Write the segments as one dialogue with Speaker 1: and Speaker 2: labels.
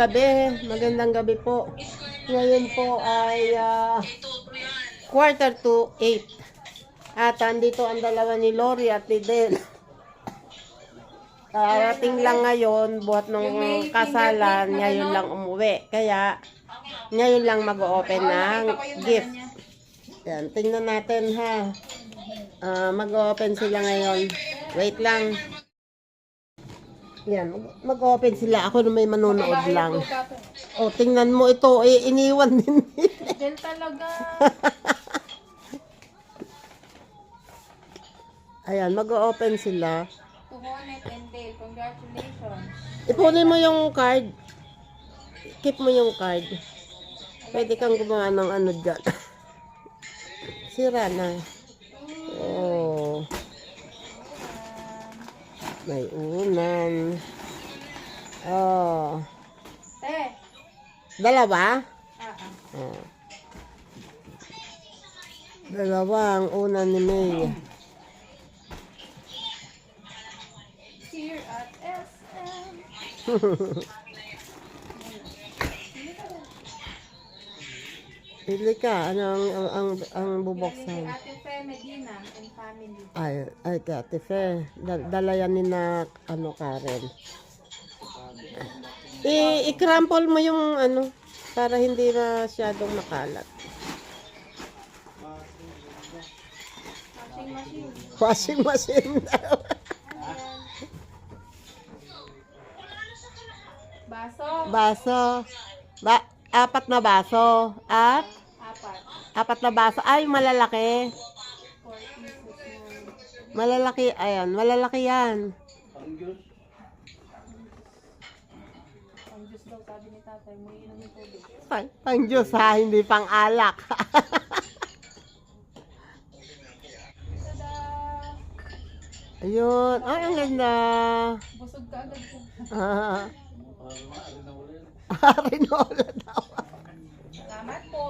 Speaker 1: gabi. Magandang gabi po. Ngayon po ay 7:45. At andito ang dalawa ni Lori at ni Del. Karating lang ngayon, buhat nung kasalan, ngayon lang umuwi. Kaya, ngayon lang mag-open ng gift. Yan, tingnan natin ha. Mag-open sila ngayon. Wait lang. Yan, mag-open sila. Ako na may manonood lang. O, tingnan mo ito. Iniwan din nila.
Speaker 2: Del talaga.
Speaker 1: Ayan, mag-open sila.
Speaker 2: Tuhonet and Dale, congratulations.
Speaker 1: Ipunin mo yung card. Keep mo yung card. Pwede kang gumawa ng ano dyan. Sira na. Oh. May unan. Oh.
Speaker 2: Te.
Speaker 1: Dalawa? Oh. Dalawa ang unan ni May.
Speaker 2: Here at SM.
Speaker 1: Pili ka. Ano ang bubuksan?
Speaker 2: Ate Fe Medina and family.
Speaker 1: Ay, Ate Fe. Dala yan ni na, Karen. I-crumple mo yung, para hindi masyadong makalat.
Speaker 2: Washing machine.
Speaker 1: Washing machine daw.
Speaker 2: Baso.
Speaker 1: Baso. Apat na baso. At? Apat na baso. Ay, malalaki.
Speaker 2: 4 pieces.
Speaker 1: Malalaki. Ayan, malalaki yan.
Speaker 2: Ang Diyos daw, sabi ni tatay, mo inom yung tubig.
Speaker 1: Pang Diyos ha, hindi pang alak.
Speaker 2: Tada!
Speaker 1: Ayun. Ay, ang ganda.
Speaker 2: Busog ka agad po.
Speaker 1: Rinola daw.
Speaker 2: Salamat po.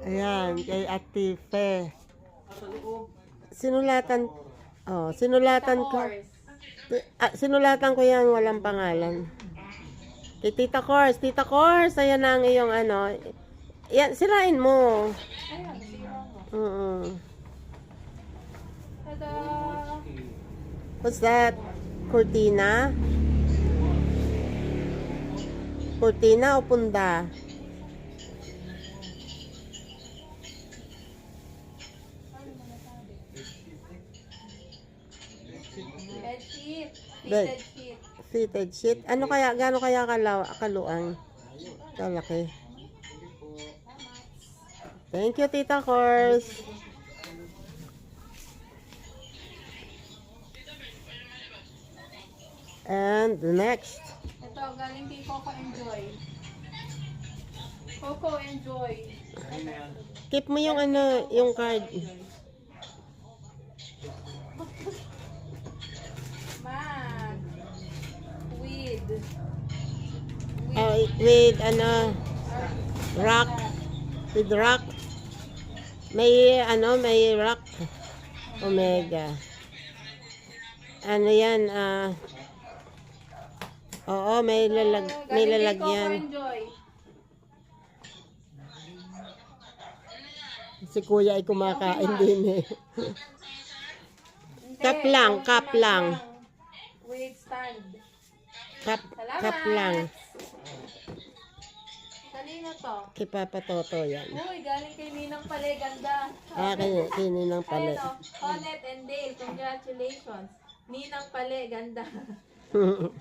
Speaker 1: Ayan, kay Ate Fe. Sinulatan ko. Sinulatan ko yan, walang pangalan. Kay Tita Cors. Tita Cors, ayan na ang iyong Yan, sirain mo.
Speaker 2: Ayan, sira mo. Tada!
Speaker 1: What's that? Cortina? Cortina o punda?
Speaker 2: Bed sheet.
Speaker 1: Bed.
Speaker 2: Fitted sheet.
Speaker 1: Fitted sheet. Gaano kaya kaluang? Kalaki. Thank you, Tita Cors. And the next.
Speaker 2: Ito, galing kay Coco Enjoy. Coco Enjoy.
Speaker 1: Keep mo yung yung card.
Speaker 2: Mag. Weed.
Speaker 1: With rock. With rock. May rock. Omega. Ano yan, oo, may lalagyan.
Speaker 2: Enjoy.
Speaker 1: Si Kuya ay kumakain din eh. Cup lang.
Speaker 2: With stand.
Speaker 1: Cup lang.
Speaker 2: Kanina to.
Speaker 1: Kay Papa Toto yan.
Speaker 2: Uy, galing kay Ninang Pale, ganda.
Speaker 1: Kay Ninang Pale.
Speaker 2: Ayun o, Honet and Dale, congratulations. Ninang Pale, ganda. Ang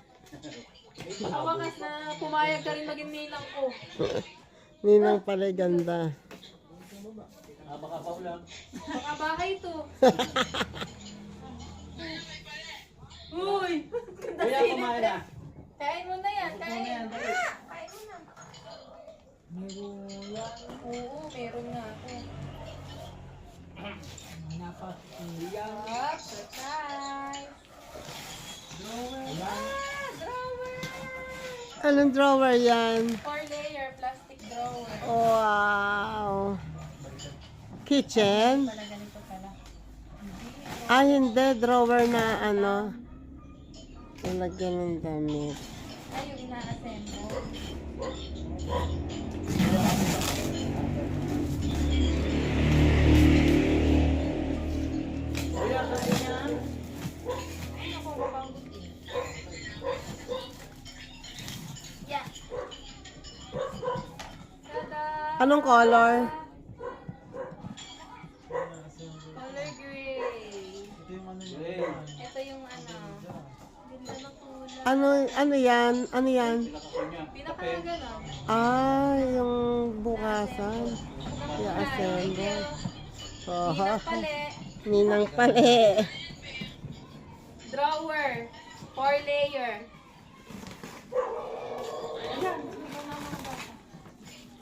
Speaker 2: wakas na pumayag ka rin maging ninang ko.
Speaker 1: Ninang Pale, ganda.
Speaker 2: Baka bahay to. Uy! Ganda sila. Kain mo na yan, kain. Kain mo na. Oo, meron nga ako. Yup, surprise! Drawer!
Speaker 1: Anong drawer yan?
Speaker 2: 4-layer plastic drawer.
Speaker 1: Wow! Kitchen?
Speaker 2: Pala ganito pala.
Speaker 1: Hindi. Drawer na Lalagyan ng damit.
Speaker 2: Ay, yung ina-assemble.
Speaker 3: Kuya, kaya yan.
Speaker 2: Ay, naku, mukhang buti. Yeah. Tada!
Speaker 1: Anong color?
Speaker 2: Color gray.
Speaker 3: Ito yung ano yun.
Speaker 2: Ito yung ano. Ganda ng kulay.
Speaker 1: Ano yan? Ano yan?
Speaker 2: Pinakaganon.
Speaker 1: Ah, yung bukasan. I-assemble. Oho.
Speaker 2: Pali.
Speaker 1: Ninang pali.
Speaker 2: Drawer. 4 layer.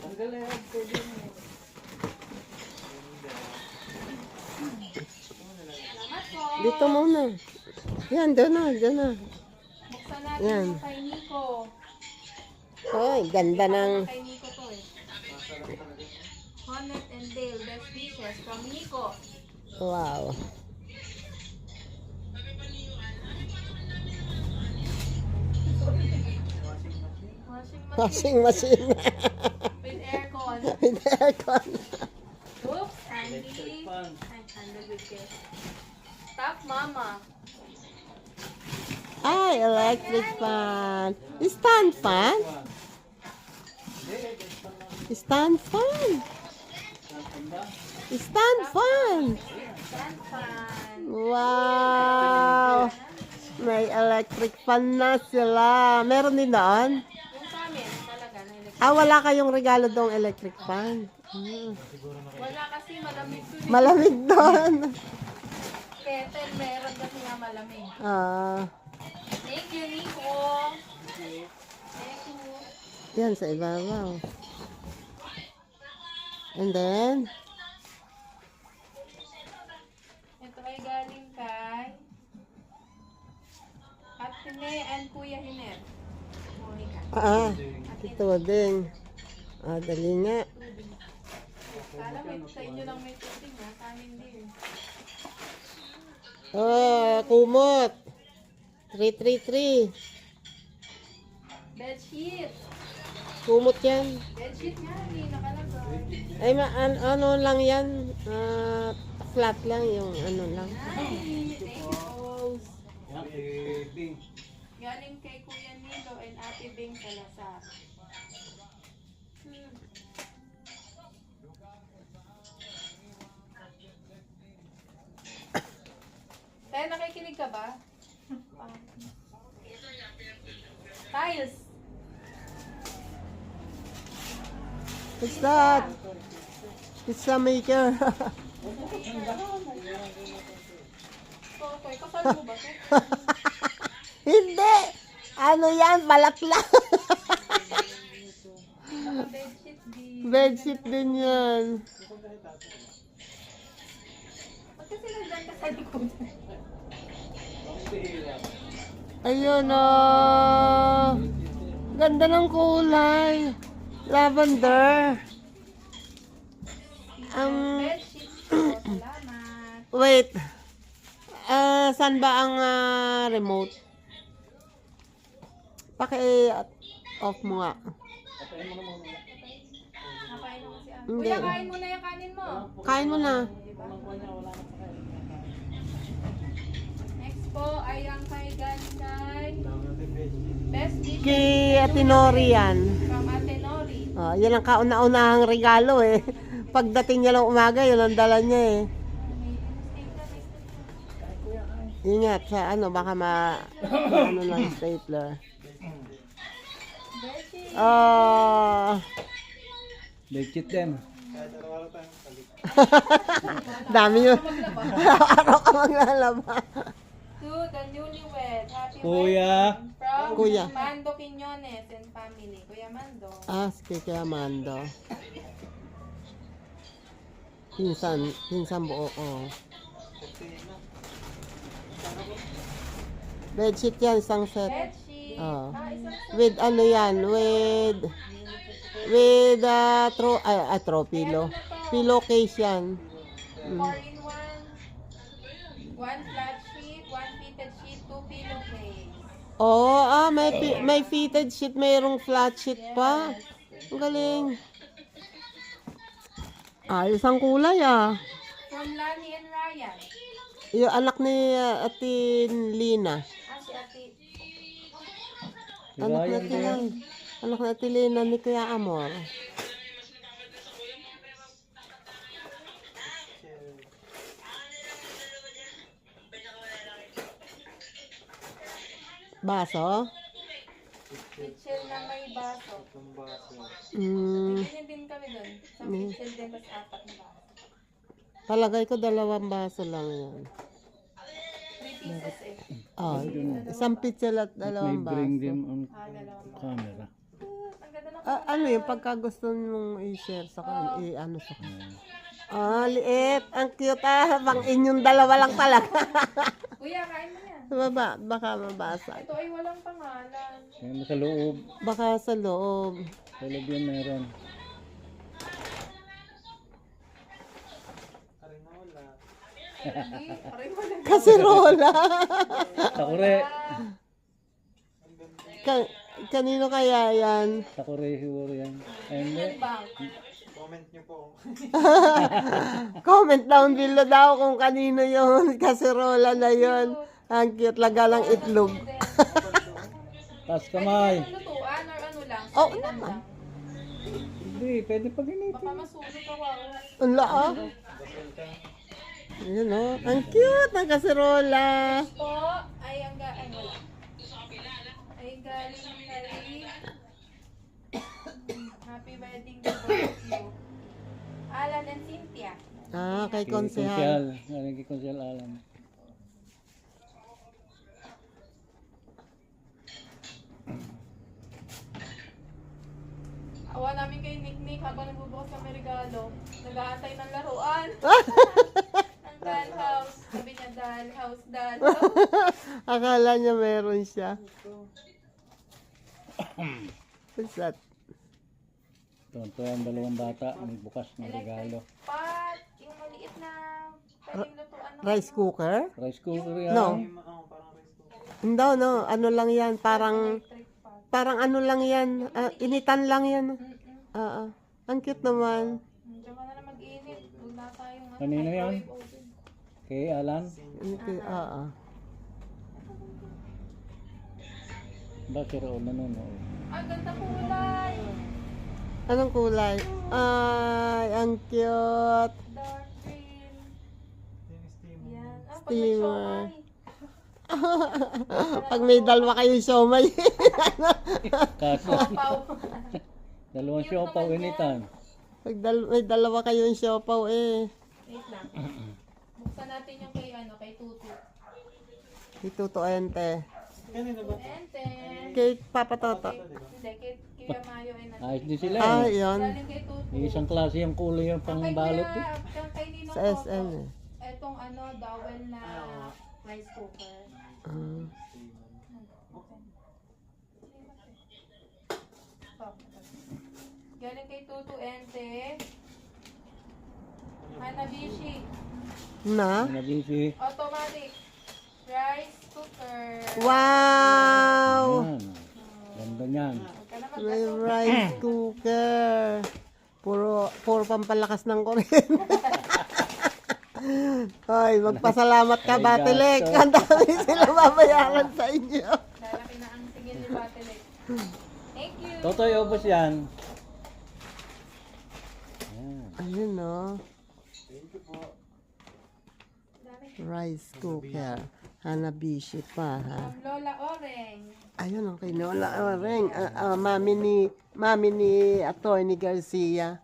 Speaker 3: Ang galing.
Speaker 2: Salamat po.
Speaker 1: Dito muna. Yan, doon na, doon na.
Speaker 2: Buksan natin
Speaker 1: Yan.
Speaker 2: yung kay Nico.
Speaker 1: Ay, ganda ng...
Speaker 2: Kay Nico to eh. Honnet and Dale, best wishes from Nico.
Speaker 1: Wow.
Speaker 2: Washing machine.
Speaker 1: Washing machine.
Speaker 2: With aircon.
Speaker 1: With aircon.
Speaker 2: Oops, Andy. Ay, handle with care. Top Mama.
Speaker 1: Ay, electric fan. Stand fan? Stand fan. Stand fan.
Speaker 2: Stand fan.
Speaker 1: Wow. May electric fan na sila. Meron din doon?
Speaker 2: Yung sa amin, talaga na electric.
Speaker 1: Ah, wala kayong regalo doong electric fan. Hmm.
Speaker 2: Wala kasi malamig to.
Speaker 1: Malamig doon.
Speaker 2: Kettle, meron kasi nga malamig.
Speaker 1: Ah,
Speaker 2: Thank you, Nico. Thank you.
Speaker 1: yan sa ibabaw. And then,
Speaker 2: Ito ay galing kay At Hine and Kuya Hiner. Monica.
Speaker 1: ito din. Ah, dali nga.
Speaker 2: Kala may sa inyo lang may tubig ha, sa amin din.
Speaker 1: Oh, kumot. 333.
Speaker 2: Bedsheet.
Speaker 1: Kumot yan.
Speaker 2: Bedsheet nga, hindi nakalagay.
Speaker 1: Ay, ano lang yan. Flat lang yung ano lang.
Speaker 2: Nice. Thank you, Rose.
Speaker 3: Yan, kay Bing.
Speaker 2: Galing kay Kuya Nilo and Ate Bing Salazar. Tayo, nakikinig ka ba? Tiles.
Speaker 1: What's that? Pizza maker.
Speaker 2: Okay, kasal mo ba ito?
Speaker 1: Hindi. Ano yan? Balat lang.
Speaker 2: Naka-bedsheet din.
Speaker 1: Bedsheet din yan.
Speaker 2: Ba't kasi nandyan ka sa likod?
Speaker 1: Ayun oh. Ganda ng kulay. Lavender.
Speaker 2: Bedsheet po. Salamat.
Speaker 1: Wait. Saan ba ang remote? Paki-off mo nga.
Speaker 2: Nakain mo si Ann.
Speaker 1: Hindi.
Speaker 2: Kuya, kain mo na yung kanin mo.
Speaker 1: Kain mo na.
Speaker 2: Next po ay ang kay galing kay Best Wishes
Speaker 1: Kay Ate Nori yan.
Speaker 2: from Ate Nori.
Speaker 1: Oh, yan ang kauna-unahang regalo eh. Pagdating niya lang umaga, yun ang dala niya eh. Ingat sa ano, baka ano lang stapler.
Speaker 2: Bedsheet.
Speaker 1: Oh.
Speaker 3: Legit din.
Speaker 1: Dami yun. Araw ka maglalaba.
Speaker 2: To the newlywed. Happy
Speaker 3: Kuya.
Speaker 2: wedding from
Speaker 1: Kuya.
Speaker 2: Mando Quiñones and family. Kuya Mando.
Speaker 1: Sige kay Amando. Pinsan buo ko. Bedsheet yan, isang set.
Speaker 2: Bedsheet.
Speaker 1: Oh.
Speaker 2: Isang
Speaker 1: With ano yan, with throw pillow. Pillowcase yan.
Speaker 2: 4-in-1. 1 flat sheet, 1 fitted sheet, 2 pillowcase.
Speaker 1: Oh, may fitted sheet, mayroong flat sheet pa. Ang galing. Ayos ang kulay
Speaker 2: From Lani and Ryan.
Speaker 1: Yung anak ni Ate Lina.
Speaker 2: Si Ate.
Speaker 1: Anak ni
Speaker 3: Ryan
Speaker 1: Ate
Speaker 3: din.
Speaker 1: Lina. Anak ni Ate Lina ni Kuya Amor. Baso?
Speaker 2: Kitchen na may baso.
Speaker 1: Mm,
Speaker 2: Ganyan din kami doon. Sa kitchen din, mas 4 na baso.
Speaker 1: palagay ko 2 baso lang yan.
Speaker 2: 3 pieces eh.
Speaker 1: Oh, isang pizza at
Speaker 3: May
Speaker 1: 2
Speaker 3: bring
Speaker 1: baso.
Speaker 3: them on
Speaker 2: Dalawang baso.
Speaker 3: camera.
Speaker 2: Ang ganda ng
Speaker 1: Ano yung pagka gusto mong i-share sa kanila, ano sa kanila. Liit. Ang cute Pang inyong dalawa lang talaga.
Speaker 2: Kuya, kain mo yan.
Speaker 1: Baka mabasa.
Speaker 2: Ito ay walang pangalan.
Speaker 3: Yan sa loob.
Speaker 1: Baka sa loob.
Speaker 3: Sa loob yan meron.
Speaker 2: Hindi, aray wala.
Speaker 1: Kasirola.
Speaker 3: Takure.
Speaker 1: Kanino kaya yan?
Speaker 3: Takure siguro yan. Ayun
Speaker 2: Yan bang?
Speaker 1: Comment down below daw kung kanino yon. Kasirola na yon. Ang cute, lagalang itlog.
Speaker 3: Taas kamay.
Speaker 2: Pwede lutuan or ano lang?
Speaker 1: Oh,
Speaker 2: Sinitan
Speaker 1: naman.
Speaker 2: lang.
Speaker 3: Hindi, pwede pa ganito.
Speaker 2: Baka masunog ka wow.
Speaker 1: Ang laa. Yun ang cute ng kasirola.
Speaker 2: Po, ay ang ay wala. Ay galing kay Happy wedding to both of you. Alan and Cynthia.
Speaker 1: Kay
Speaker 3: Kay
Speaker 1: konsehal.
Speaker 3: Kay Konsehal Alan.
Speaker 2: Awa namin kay Nick habang nagbubukas kami regalo. Nag-aantay ng laruan. Ang dollhouse. Sabi niya dollhouse.
Speaker 1: Akala niya meron siya. What's that?
Speaker 3: Ito ang 2 bata. May bukas ng regalo.
Speaker 2: Pot. Yung maliit na pwedeng lutuan ng
Speaker 1: Rice cooker?
Speaker 3: Rice cooker yan.
Speaker 1: No. Hindi, no. Ano lang yan? Parang
Speaker 2: electric pot.
Speaker 1: ano lang yan. Initan lang yan. Ang cute naman.
Speaker 2: Diyan ka na lang mag-init. Huwag na tayong
Speaker 3: Kanino yan?
Speaker 2: microwave oven.
Speaker 3: Kay Alan. Ba si Raul nanonood?
Speaker 2: Ang ganda kulay.
Speaker 1: Anong kulay? Ay, ang cute.
Speaker 2: Dark green. Yan. Pag may
Speaker 1: Steamer.
Speaker 2: siomay.
Speaker 1: Pag may dalawa kayong siomay.
Speaker 3: Kaso,
Speaker 2: Pau.
Speaker 3: 2 siopaw anytime.
Speaker 1: Pag may dalawa kayong siopaw
Speaker 2: Wait lang. Buksan natin yung kay Tutu.
Speaker 1: Ituto ente.
Speaker 2: Ente.
Speaker 1: Kay Papa Toto.
Speaker 2: Hindi, kay Kuya Mayo ay nandito.
Speaker 3: Ayos din sila eh.
Speaker 1: Yun.
Speaker 2: Galing kay Tutu.
Speaker 3: Isang klase yung kulay yung
Speaker 2: Ang kay
Speaker 3: pangbalot eh.
Speaker 2: Kuya, ang kay Ninong
Speaker 1: Sa
Speaker 2: Toto,
Speaker 1: SM eh.
Speaker 2: Etong dowel na rice cooker.
Speaker 1: Ah.
Speaker 2: Galing kay Tutu Ente. Hanabishi.
Speaker 1: Na?
Speaker 3: Nabisi.
Speaker 2: Automatic. Rice cooker.
Speaker 1: Wow!
Speaker 3: Yan. Ganda niyan.
Speaker 2: Huwag ka na
Speaker 1: May
Speaker 2: mag-asok.
Speaker 1: rice cooker. Puro pampalakas ng kuryente. Hoy, magpasalamat ka,
Speaker 3: Ay,
Speaker 1: Batilik.
Speaker 3: gasto.
Speaker 1: Ang dami sila babayaran sa inyo.
Speaker 2: Lalaki na ang tingin ni Batelek. Thank you.
Speaker 3: Totoy, ubos yan. Yan.
Speaker 1: Ayun, no?
Speaker 2: Dami.
Speaker 1: Rice cooker. Hanabishi pa, ha?
Speaker 2: Lola Oreng.
Speaker 1: Ayun, okay, Lola Oreng. Mami ni Atty. Garcia.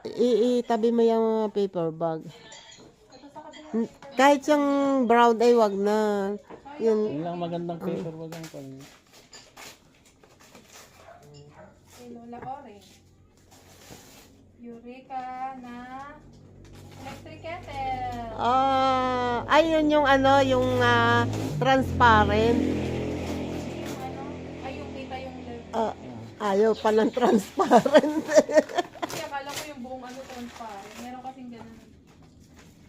Speaker 1: Itabi mo yung paper bag.
Speaker 2: Ito sa kabila.
Speaker 1: Kahit yung brown ay wag na. Yun.
Speaker 3: Yun lang magandang paper, wag ang pang...
Speaker 2: Kay Lola Oreng. Eureka na electric kettle.
Speaker 1: Ayun yung transparent.
Speaker 2: Yung ay yung kita yung
Speaker 1: Ayaw pa ng transparent.
Speaker 2: Kasi akala ko yung buong transparent. Meron kasing ganun.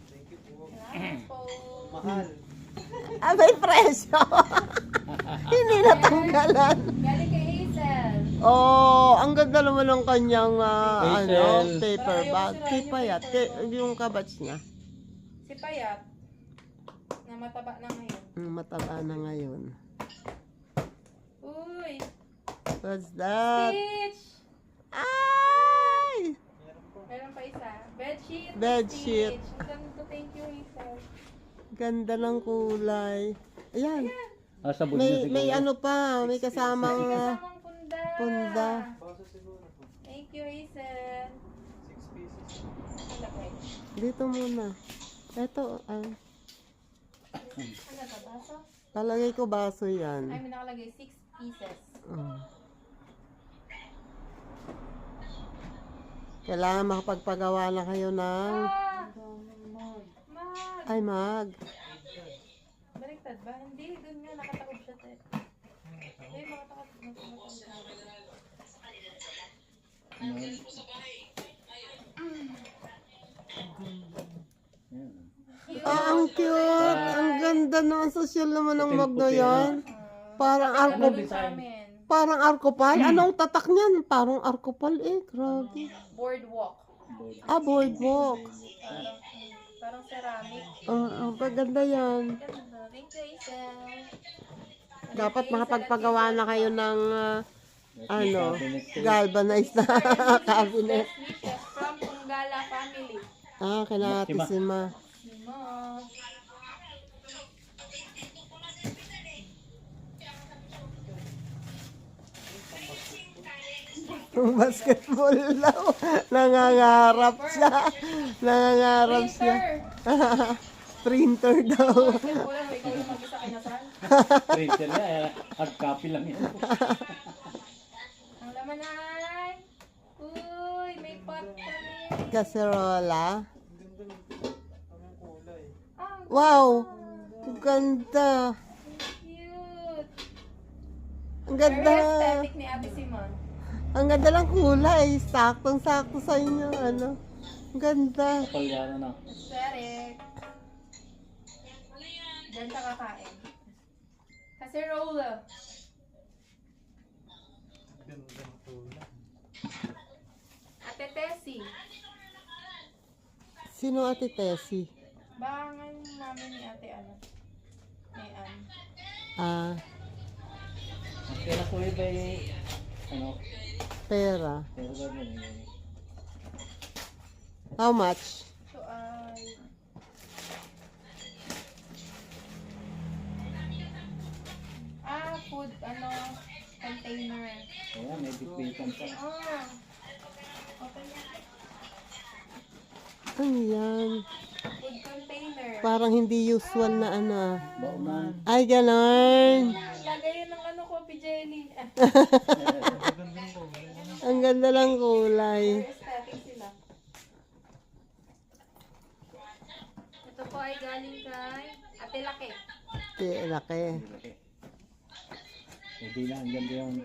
Speaker 2: Thank you po. Salamat po.
Speaker 4: Mahal.
Speaker 1: Ah, may presyo. Hindi natanggalan.
Speaker 2: Galing kay Hazel.
Speaker 1: Oh, ang ganda naman ng kanyang
Speaker 3: Hazel.
Speaker 1: paper bag. Kipayat. Yung kabats niya.
Speaker 2: Si Payat. Na mataba na ngayon.
Speaker 1: Mataba na ngayon.
Speaker 2: Uy!
Speaker 1: What's that?
Speaker 2: Stitch!
Speaker 1: Ay!
Speaker 2: Meron pa isa. Bedsheet.
Speaker 1: Bedsheet.
Speaker 2: Stitch. Ang ganda, thank you, Hazel.
Speaker 1: Ganda ng kulay. Ayan.
Speaker 3: Ah, sabon niya siguro.
Speaker 1: May ano pa. May kasamang
Speaker 2: Kasamang punda.
Speaker 1: punda.
Speaker 2: Thank you, Hazel. 6 pieces. Malaki.
Speaker 1: Dito muna. Ito.
Speaker 2: Ano to, baso?
Speaker 1: Palagay ko baso
Speaker 2: Ay,
Speaker 1: yan.
Speaker 2: may nakalagay 6 pieces.
Speaker 1: Oh. Kailangan makapagpagawa na kayo ng...
Speaker 2: Mag!
Speaker 1: Ay, mag.
Speaker 2: Baliktad ba? Hindi, doon nga nakataob siya. Ay, makataob.
Speaker 1: Ang cute! Ang ganda na. Ang social naman ng mag na yan. Parang Parang arkopal. Anong tatak niyan? Parang arkopal eh. Grabe.
Speaker 2: Boardwalk.
Speaker 1: Ah, boardwalk.
Speaker 2: Parang ceramic.
Speaker 1: Ang paganda yan.
Speaker 2: Ganda. Thank you, Hazel.
Speaker 1: Dapat makapagpagawa na kayo ng galvanized na cabinet.
Speaker 2: Best wishes from Punggala family.
Speaker 1: Ah, kinatisima.
Speaker 2: Sima.
Speaker 1: Basketball daw. Nangangarap siya. Nangangarap siya.
Speaker 2: Printer.
Speaker 1: Printer daw.
Speaker 2: Basketball, ikaw yung mag-isa kinasal.
Speaker 3: Printer niya, hard copy lang yan.
Speaker 2: Ang laman ay, uy, may pot kami.
Speaker 1: Kaserola.
Speaker 2: Ah,
Speaker 1: Wow! Ang ganda.
Speaker 2: cute.
Speaker 1: Ang
Speaker 2: Very
Speaker 1: ganda.
Speaker 2: aesthetic ni Ate Simon.
Speaker 1: Ang ganda lang kulay. Saktong-sakto sa inyo. Ang ganda.
Speaker 3: Palyano na.
Speaker 2: Aesthetic. Diyan ka kakain. Kasi roller. Ate Tessie.
Speaker 1: Sino Ate Tessie?
Speaker 2: Baka nga yung mami ni Ate ano? May
Speaker 1: Ah,
Speaker 3: Ang kaya ko iba
Speaker 1: pera.
Speaker 3: pero gano'n yun.
Speaker 1: How much?
Speaker 2: So ay... food, container.
Speaker 3: Kaya may bitbitan pa.
Speaker 2: Ah. Okay na.
Speaker 1: Ano yan?
Speaker 2: Food container.
Speaker 1: Parang hindi usual na
Speaker 3: Baunan.
Speaker 1: Ay, ganon.
Speaker 2: Lagay yun ng coffee jelly.
Speaker 1: Ang ganda lang kulay.
Speaker 2: Aesthetic sila. Ito po ay galing kay Ate Laki.
Speaker 1: Laki.
Speaker 3: Hindi na, ang ganda yung...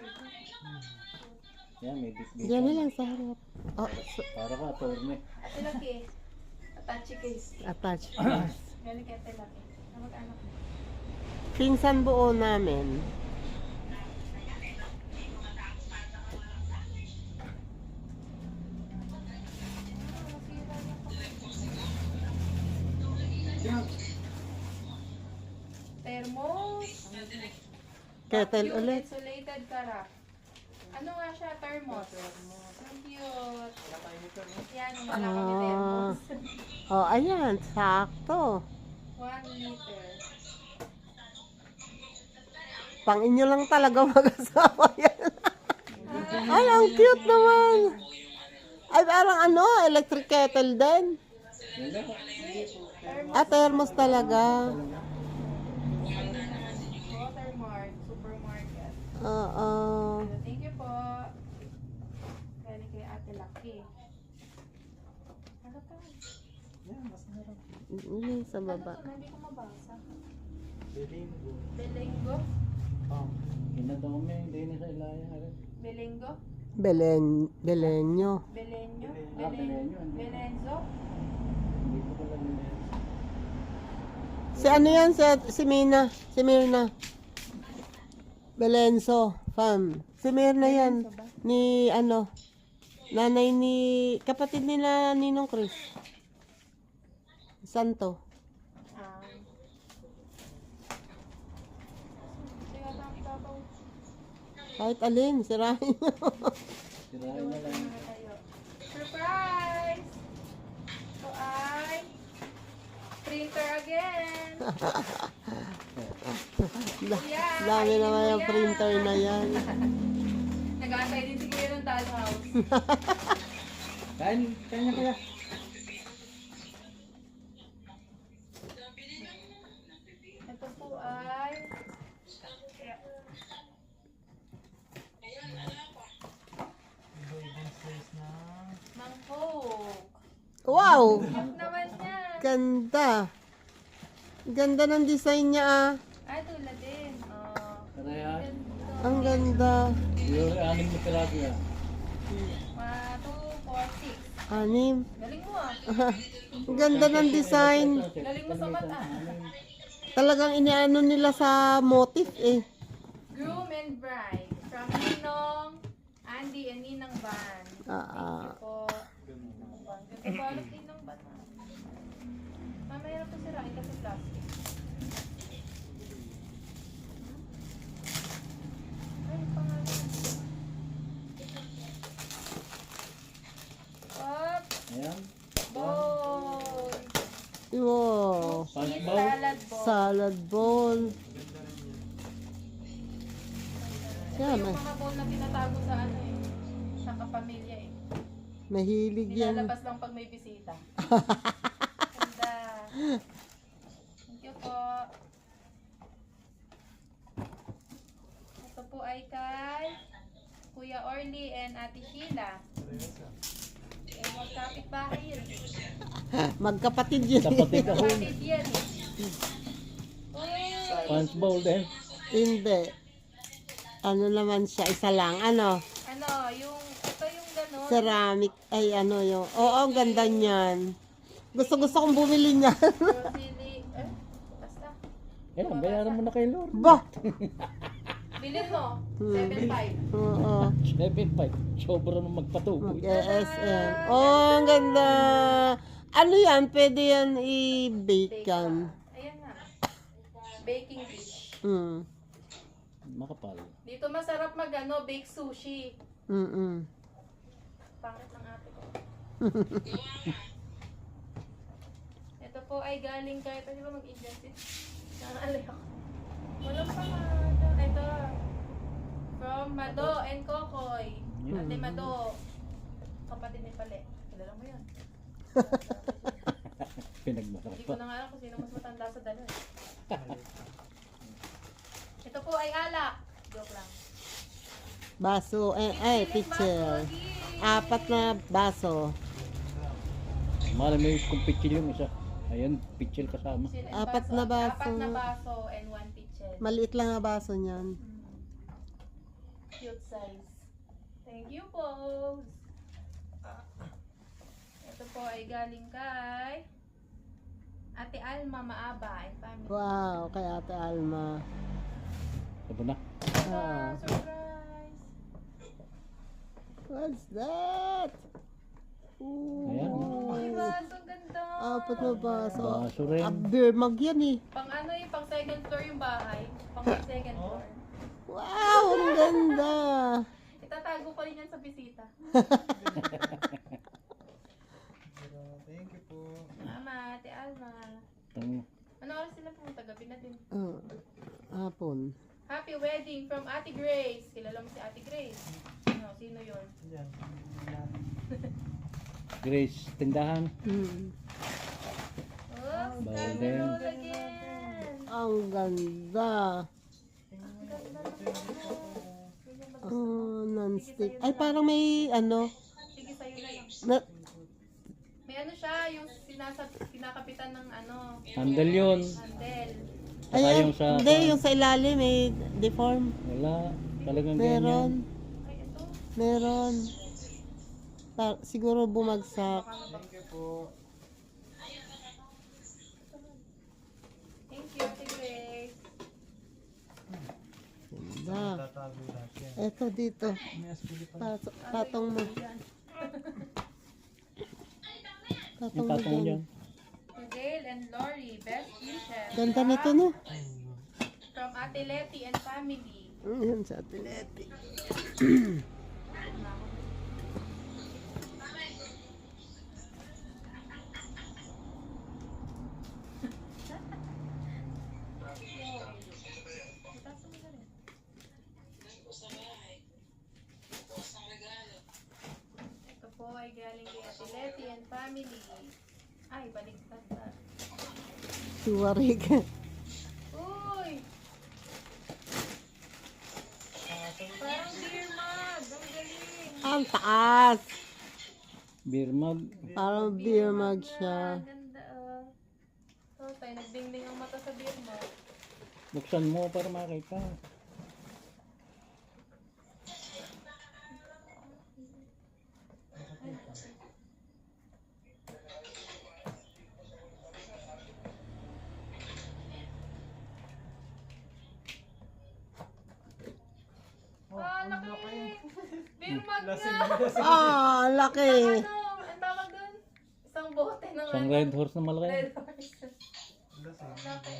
Speaker 3: Yan, may bitbitan.
Speaker 1: Diyan na lang sa harap. Oh,
Speaker 3: Para ka, attorney.
Speaker 2: Ate Laki. Attache case.
Speaker 1: attach.
Speaker 2: Galing kay Ate Laki. Kamag-anak mo.
Speaker 1: Pinsan buo namin.
Speaker 2: Thermos.
Speaker 1: Kettle
Speaker 2: Vacuum
Speaker 1: ulit.
Speaker 2: insulated carafe. Ano nga siya? Thermos. Ang cute. Yan, wala kami thermos.
Speaker 1: Oh, ayan. Sakto.
Speaker 2: 1 liter.
Speaker 1: Pang inyo lang talaga mag-asawa yan. Ay, ang cute naman. Ay, parang electric kettle din. Ah, thermos talaga.
Speaker 2: Watermark. Supermarket.
Speaker 1: Oo.
Speaker 2: Thank you po. Galing kay Ate Laki. Ano to?
Speaker 1: Yun sa
Speaker 2: Ano
Speaker 1: baba.
Speaker 2: to? Hindi ko mabasa. Belengo?
Speaker 3: Inadome, hindi na sa ilaya.
Speaker 2: Belengo?
Speaker 1: Belenyo.
Speaker 2: Belenyo?
Speaker 3: Ah, Belenyo, ano?
Speaker 2: Belenzo?
Speaker 3: Hindi ko pala nila.
Speaker 1: Si ano yan? Si Mina. Si Mirna. Belenso. Fam. Si Mirna yan. Ni ano. Nanay ni... Kapatid nila Ninong Chris. Santo.
Speaker 2: Ito yata ang ibabaw.
Speaker 1: Kahit alin. Sirahin nyo.
Speaker 3: Sirain na lang.
Speaker 2: Surprise! Ito ay printer again. Yeah,
Speaker 1: Dami naman yung printer na yan.
Speaker 2: Nag-aantay din si Kuya ng dollhouse.
Speaker 3: Kain niya kaya.
Speaker 2: Ito po ay Mang Coke.
Speaker 1: Wow!
Speaker 2: Cute naman niya.
Speaker 1: Ganda. Ganda ng design niya ah.
Speaker 2: Ay, tulad din. Oh.
Speaker 3: Kaya,
Speaker 2: Ganito.
Speaker 1: Ang ganda.
Speaker 3: yung anim na piraso yan.
Speaker 2: 1, 2, 4, 6.
Speaker 1: Anim.
Speaker 2: Galing mo ah.
Speaker 1: Ang ganda ng design.
Speaker 2: Galing mo sa mata.
Speaker 1: Talagang iniano nila sa motif eh.
Speaker 2: Groom and Bride. From Ninong, Andy, and Ninang Van.
Speaker 1: Ah,
Speaker 2: Thank you po. Ganda quality Ninong Van. Mamaya na po sirain kasi plastic. Ay, pangalan. Up,
Speaker 3: Ayan.
Speaker 2: bowl.
Speaker 1: wow.
Speaker 3: Punch bowl.
Speaker 2: Salad bowl.
Speaker 1: Salad bowl. Yan,
Speaker 2: Yung mga bowl na tinatago sa ano eh. Sa kapamilya eh.
Speaker 1: mahilig yan.
Speaker 2: Nilalabas lang pag may bisita. Ganda. Thank you po. Ito po ay kay Kuya Orly and Ate Sheila. Eh, magkapit bahay yun.
Speaker 1: Magkapatid yun.
Speaker 3: Kapatid ako.
Speaker 2: Kapatid yan eh. Uy!
Speaker 3: Punch bowl din.
Speaker 1: Hindi. Ano naman siya, isa lang. Ano?
Speaker 2: Ano, ito yung gano'n.
Speaker 1: Ceramic. Ay, ano yung... Oo, ang ganda niyan. Gusto kong bumili niyan.
Speaker 2: Rosili. Basta.
Speaker 3: Ayan, bayaran mo na kay Lord.
Speaker 1: Bah!
Speaker 2: Bilhin mo. 7.5.
Speaker 1: Oo.
Speaker 3: 7.5. Sobra nung magpatuboy.
Speaker 1: Mag-ASM. Oh, ang ganda. Ano yan? Pwede yan i-bake yan.
Speaker 2: Ayan na. Baking dish.
Speaker 1: Mm.
Speaker 3: Makapal.
Speaker 2: Dito masarap bake sushi.
Speaker 1: Mm-mm.
Speaker 2: Pangit ng ate ko. Ito po ay galing kay, pwede ba mag-Indian sis? Nangalay ako. Walang pangalan. Ito. From Mado and Kokoy. Ate Mado. Kapatid ni Pale. Kilala mo yun.
Speaker 3: Pinagmasarap
Speaker 2: Hindi
Speaker 3: pa.
Speaker 2: ko na nga alam kung sino mas matanda sa dalawa. Ito po ay alak. Joke lang.
Speaker 1: Baso. Ay, pitcher. 4 na baso.
Speaker 3: Mahal may kung pitchil yung isa. Ayan, pitchil kasama.
Speaker 2: Chill and
Speaker 1: 4 na baso.
Speaker 2: 4 na baso and 1 pitcher.
Speaker 1: Maliit lang ang baso niyan.
Speaker 2: Cute size. Thank you po. Ito po ay galing kay Ate Alma Maaba and family.
Speaker 1: Wow, kay Ate Alma.
Speaker 3: Sabi na.
Speaker 1: Ah.
Speaker 2: Surprise!
Speaker 1: What's that? Ooh.
Speaker 3: Ayan.
Speaker 2: Ay, baso, ganda!
Speaker 1: 4 na baso.
Speaker 3: Baso rin.
Speaker 1: Mag yan eh.
Speaker 2: Pang ano eh, pang second floor yung bahay. Pang second floor.
Speaker 1: Wow, ang ganda.
Speaker 2: Itatago ko rin yan sa bisita.
Speaker 4: Thank you po.
Speaker 2: Mama, Ate Alma.
Speaker 3: Tang-
Speaker 2: Ano oras sila pumunta? Gabi na din.
Speaker 1: Hapon.
Speaker 2: Happy wedding from Ate Grace. Kilala mo si Ate Grace? Ano, sino yun?
Speaker 4: Yan.
Speaker 3: Grace, tindahan.
Speaker 2: Oops,
Speaker 3: Bawal
Speaker 2: I'm
Speaker 3: din.
Speaker 2: alone again.
Speaker 1: Ang ganda. Non-stick. Ay, parang may ano.
Speaker 2: Sige, sa'yo na lang.
Speaker 1: Na,
Speaker 2: May ano siya, yung kinakapitan ng ano,
Speaker 3: Handle yun.
Speaker 2: handle.
Speaker 3: Saka
Speaker 1: ayan,
Speaker 3: yung sa...
Speaker 1: hindi, yung sa ilalim may deform.
Speaker 3: Wala. Talagang
Speaker 1: Meron.
Speaker 3: ganyan.
Speaker 2: Ay, ito.
Speaker 1: Meron. Siguro bumagsak.
Speaker 4: Thank you po. Bago lahat yan.
Speaker 1: Eto dito.
Speaker 4: May asbili pa.
Speaker 1: Patong mo.
Speaker 2: Yan.
Speaker 1: Patong
Speaker 3: Yung
Speaker 1: mo
Speaker 3: patong
Speaker 1: dyan.
Speaker 3: dyan.
Speaker 2: To Dale and Lori, best wishes.
Speaker 1: Ganda nito, no?
Speaker 2: From Ate Leti and family.
Speaker 1: Ayan sa Atleti.
Speaker 2: Ito po ay galing kay Ate Leti and family. Ay, baliktad na.
Speaker 1: Suwarig.
Speaker 2: Uy! Parang beer mug. Ang galing.
Speaker 1: Ang taas.
Speaker 3: Beer mug.
Speaker 1: Parang beer mug siya.
Speaker 2: Ang ganda oh. Tayo, nagdingding ang mata sa beer mug.
Speaker 3: Buksan mo para makita.
Speaker 2: Laki! Beer mug
Speaker 4: Lasing
Speaker 2: na!
Speaker 4: na lasing.
Speaker 1: Ah, laki.
Speaker 2: Ano? Ang tawag doon? Isang bote ng
Speaker 3: Isang red horse na malaki.
Speaker 2: Red horse.
Speaker 4: Lasing.
Speaker 2: Laki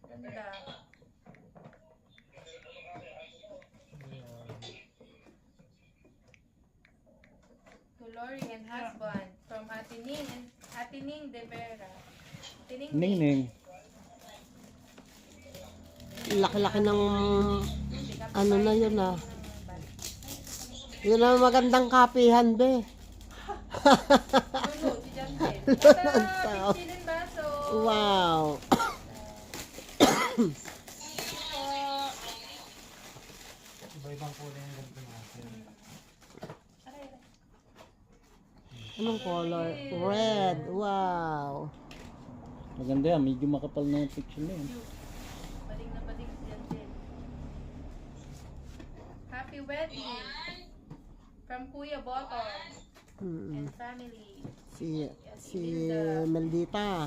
Speaker 2: ganda. To Lori and husband from Ate Ning de Vera. Ate Ning
Speaker 3: Ning-ning.
Speaker 1: Laki-laki ng ano na yun ah. Yun ang magandang kapihan, be.
Speaker 2: Lulu, si Jantel. Ito, pichilin baso.
Speaker 1: Wow.
Speaker 4: Iba-ibang kulay yung ganito natin.
Speaker 1: Anong color? Red. Wow.
Speaker 3: Maganda yan. Medyo makapal na yung picture na yun.
Speaker 2: Baling na baling si Jantel. Happy wedding from Kuya Bottom and family.
Speaker 1: Si Meldita.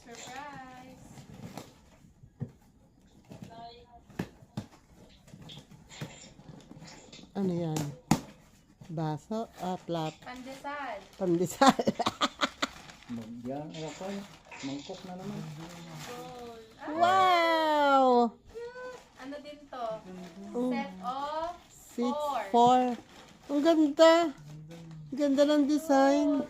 Speaker 2: Surprise!
Speaker 1: Ano yan? Baso at
Speaker 2: Pandesal.
Speaker 1: pandesal.
Speaker 3: Magyan. Ayan. Mangkok na naman.
Speaker 2: Gold.
Speaker 1: Wow!
Speaker 2: Ano din to? Set of
Speaker 1: 6, 4. Ang ganda. Ganda ng design.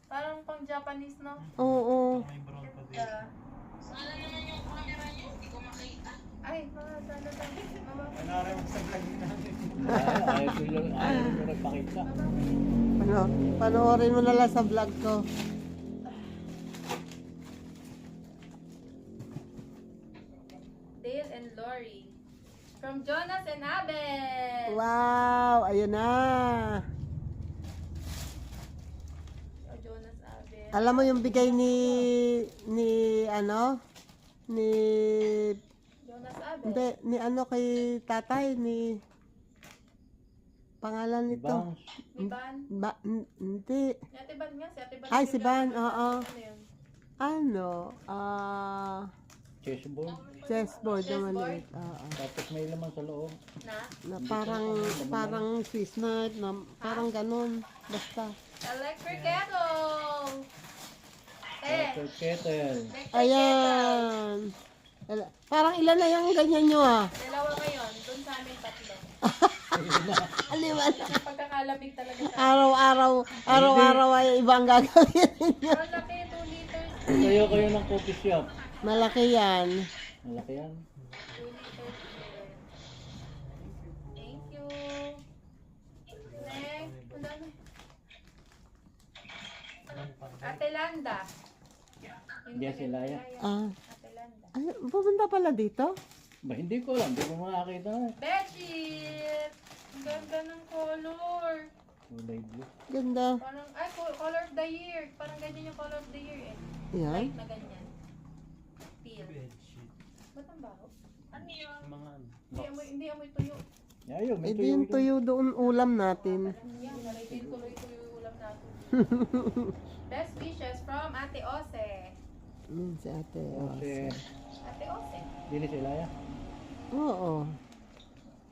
Speaker 2: parang pang Japanese, no?
Speaker 1: Oo.
Speaker 4: May brown pa din.
Speaker 2: Ay, mga sana tayo. Mama,
Speaker 4: Panara mo sa vlog namin.
Speaker 3: Ayaw ko nagpakita.
Speaker 1: Panoorin mo na lang sa vlog ko.
Speaker 2: Dale and Lori. From Jonas and Abel.
Speaker 1: Wow! Ayun na.
Speaker 2: Oh, Jonas Abel.
Speaker 1: Alam mo yung bigay ni
Speaker 2: Jonas Abel.
Speaker 1: hindi, ni ano kay tatay, ni pangalan nito.
Speaker 3: Bounce.
Speaker 2: Ni Ban.
Speaker 1: Hindi.
Speaker 2: Si Ate Ban nga. Si Ate Ban.
Speaker 1: Ay, si Ban, oo.
Speaker 2: Ano yun?
Speaker 1: Ano?
Speaker 3: Chessboard.
Speaker 1: Chessboard na
Speaker 2: Chessboard?
Speaker 1: maliit. Oo.
Speaker 3: Tapos may laman sa loob.
Speaker 2: Na?
Speaker 1: Na parang Swiss knife, na parang ganun. Basta.
Speaker 2: Electric kettle.
Speaker 3: Electric kettle.
Speaker 2: Electric
Speaker 1: Ayan. Parang ilan na yung ganyan nyo ah.
Speaker 2: kettle. Dalawa ngayon. Doon sa amin tatlo.
Speaker 1: Aliwan.
Speaker 2: Kasi pagkakalamig talaga sa
Speaker 1: Araw-araw ay ibang gagawin ninyo.
Speaker 2: Ang laki, 2 liters.
Speaker 3: Kayo ng coffee shop.
Speaker 1: Malaki yan.
Speaker 3: Malaki yan.
Speaker 2: 2 liters. Thank you. Next. Ang dami. Ate Landa.
Speaker 3: Hindi sila yan.
Speaker 2: Ate Landa.
Speaker 1: Ay, pupunta pala dito?
Speaker 3: Ba, hindi ko alam. Hindi ko makakita na.
Speaker 2: Bedsheet! Ang ganda ng color.
Speaker 3: Kulay blue.
Speaker 1: Ganda.
Speaker 2: Parang, color of the year. Parang ganyan yung color of the year eh.
Speaker 1: Yan.
Speaker 2: Light na ganyan. Teal.
Speaker 4: Bedsheet.
Speaker 2: Ba't ang baho?
Speaker 4: Mga ano.
Speaker 2: Hindi amoy tuyo.
Speaker 3: Ayaw, may
Speaker 1: Eh di yung tuyo doon ulam natin.
Speaker 2: Yan, naritin tuloy-tuyo yung ulam natin. Best wishes from Ate Ose.
Speaker 1: Si ate.
Speaker 3: Kasi,
Speaker 2: Ate Ose.
Speaker 3: dili sila ya.
Speaker 1: Oo.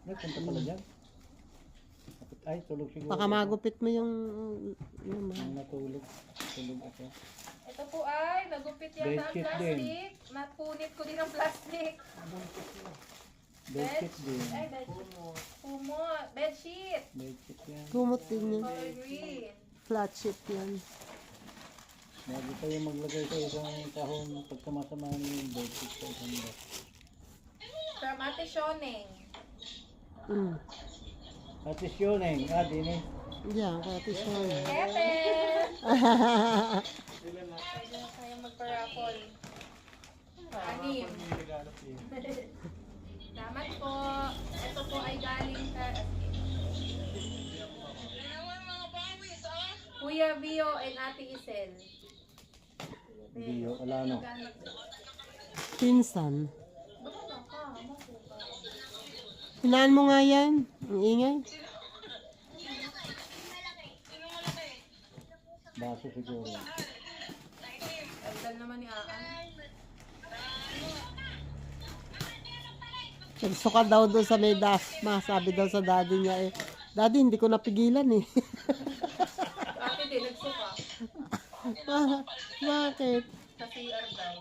Speaker 3: Nagpunta pala dyan. Ay, tulog siguro.
Speaker 1: Baka magupit mo yung
Speaker 3: Ang natulog. Tulog ako.
Speaker 2: Ito po ay nagupit yata ang
Speaker 3: Bedsheet
Speaker 2: plastic. Napunit ko din ang plastic.
Speaker 3: Bedsheet din.
Speaker 2: Ay, bedsheet. Kumot. Bedsheet.
Speaker 3: Bedsheet yan.
Speaker 1: kumot din yun.
Speaker 2: Color green.
Speaker 1: Flat sheet yan.
Speaker 3: Bago kayo maglagay sa isang kahon pagkamasamahan yung bedsheet sa isang box.
Speaker 2: From Ate Shoneng.
Speaker 3: At is yun eh. Din eh.
Speaker 1: Diyan, kaya ito siya.
Speaker 2: Kete! Pwede na kayo magpa-raffle. Anim. Salamat po. Ito po ay galing sa Kuya Vio and Ate Isel.
Speaker 3: Biyo, wala no.
Speaker 1: Pinsan.
Speaker 2: Baka na ka, makuha.
Speaker 1: Hinaan mo nga yan. Ang ingay.
Speaker 3: Baso siguro.
Speaker 2: Daldal naman ni Aan.
Speaker 1: Nagsuka daw doon sa may dasma. Sabi daw sa daddy niya eh. Daddy, hindi ko napigilan eh.
Speaker 2: Ate din, nagsuka.
Speaker 1: Bakit?
Speaker 2: Sa CR daw.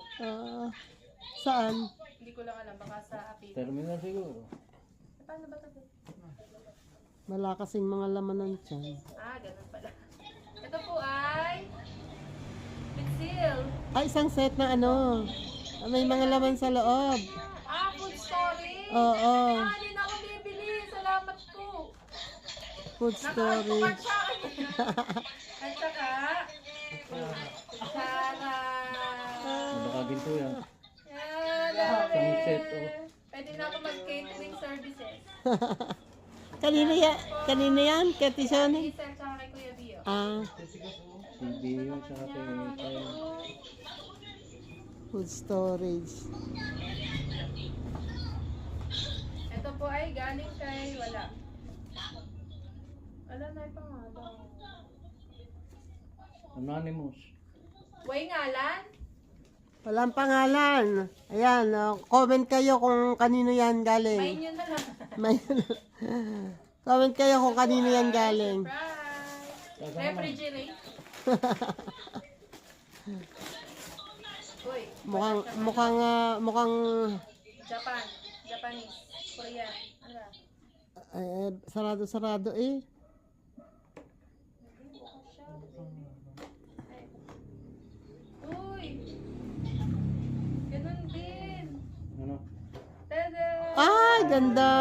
Speaker 1: Saan?
Speaker 2: Hindi ko lang alam, baka sa api.
Speaker 3: Terminal siguro.
Speaker 2: Paano ba ito?
Speaker 1: Wala kasing mga laman ng tiyan.
Speaker 2: Ganun pala. Ito po ay Pitsil.
Speaker 1: Ay, isang set na ano. May mga laman sa loob.
Speaker 2: Food storage.
Speaker 1: Oo.
Speaker 2: Hindi na ako bibili. Salamat po.
Speaker 1: Food
Speaker 2: Naka-card
Speaker 1: storage.
Speaker 2: sa akin. At saka, kutsara.
Speaker 3: Baka ginto yan.
Speaker 2: Yan,
Speaker 3: Isang set, oh.
Speaker 2: Pwede na ako mag-catering services.
Speaker 1: Kanina yan? Kay Tisonin?
Speaker 2: Isa at saka kay Kuya Bio.
Speaker 3: Si Biyo sa kay
Speaker 1: Food storage.
Speaker 2: Ito po ay galing kay wala. Wala na yung pangalan.
Speaker 3: Anonymous.
Speaker 2: Way ngalan?
Speaker 1: Walang pangalan. Ayan, comment kayo kung kanino yan
Speaker 2: May
Speaker 1: galing.
Speaker 2: yun na lang.
Speaker 1: Comment kayo kung kanino yan galing.
Speaker 2: Surprise! Refrigerate. Uy,
Speaker 1: Mukhang
Speaker 2: Japan. Japanese. Korean. Ano?
Speaker 1: sarado eh.
Speaker 2: Uy! Ganun din.
Speaker 3: Ano?
Speaker 2: Tada!
Speaker 1: Ay, ganda.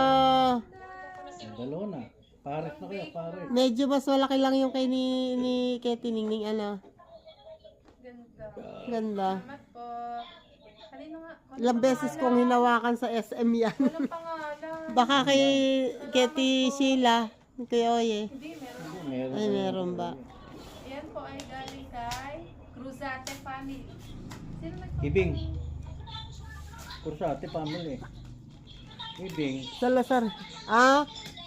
Speaker 3: Dalawa na. Pares na kaya, pares.
Speaker 1: Medyo mas malaki lang yung kay ni Ketty Ningning ano.
Speaker 2: Ganda.
Speaker 1: Ganda.
Speaker 2: Salamat po. Halino nga.
Speaker 1: Ilang beses kong hinawakan sa SM yan.
Speaker 2: Walang pangalan.
Speaker 1: Baka kay Ketty Sheila. Kay Oye.
Speaker 2: Hindi, meron.
Speaker 3: Meron.
Speaker 1: Ay, meron ba?
Speaker 2: Yan po ay galing kay Cruzate Family. Sino nagpapalala?
Speaker 3: Ibing. Kursate family. Ibing.
Speaker 1: Sa Lazar.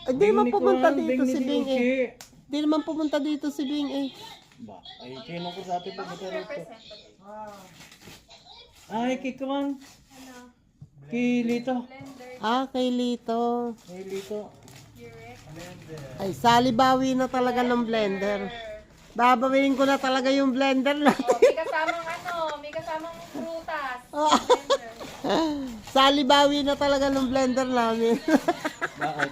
Speaker 1: Hindi naman pumunta dito si Bing eh. Hindi naman pumunta dito si Bing eh.
Speaker 3: Ba, ay sino kursate pa
Speaker 2: Baka
Speaker 3: dito rito?
Speaker 2: representative.
Speaker 3: Ay, kikaman.
Speaker 2: Ano?
Speaker 3: Kilito.
Speaker 2: Blender.
Speaker 1: Kay Lito.
Speaker 3: Kilito.
Speaker 2: Direct.
Speaker 1: Ay, salibawi na talaga ng blender. Babawin ko na talaga yung blender na.
Speaker 2: May kasamang may kasamang prutas. Blender.
Speaker 1: Salibawi na talaga ng blender namin.
Speaker 3: Bakit?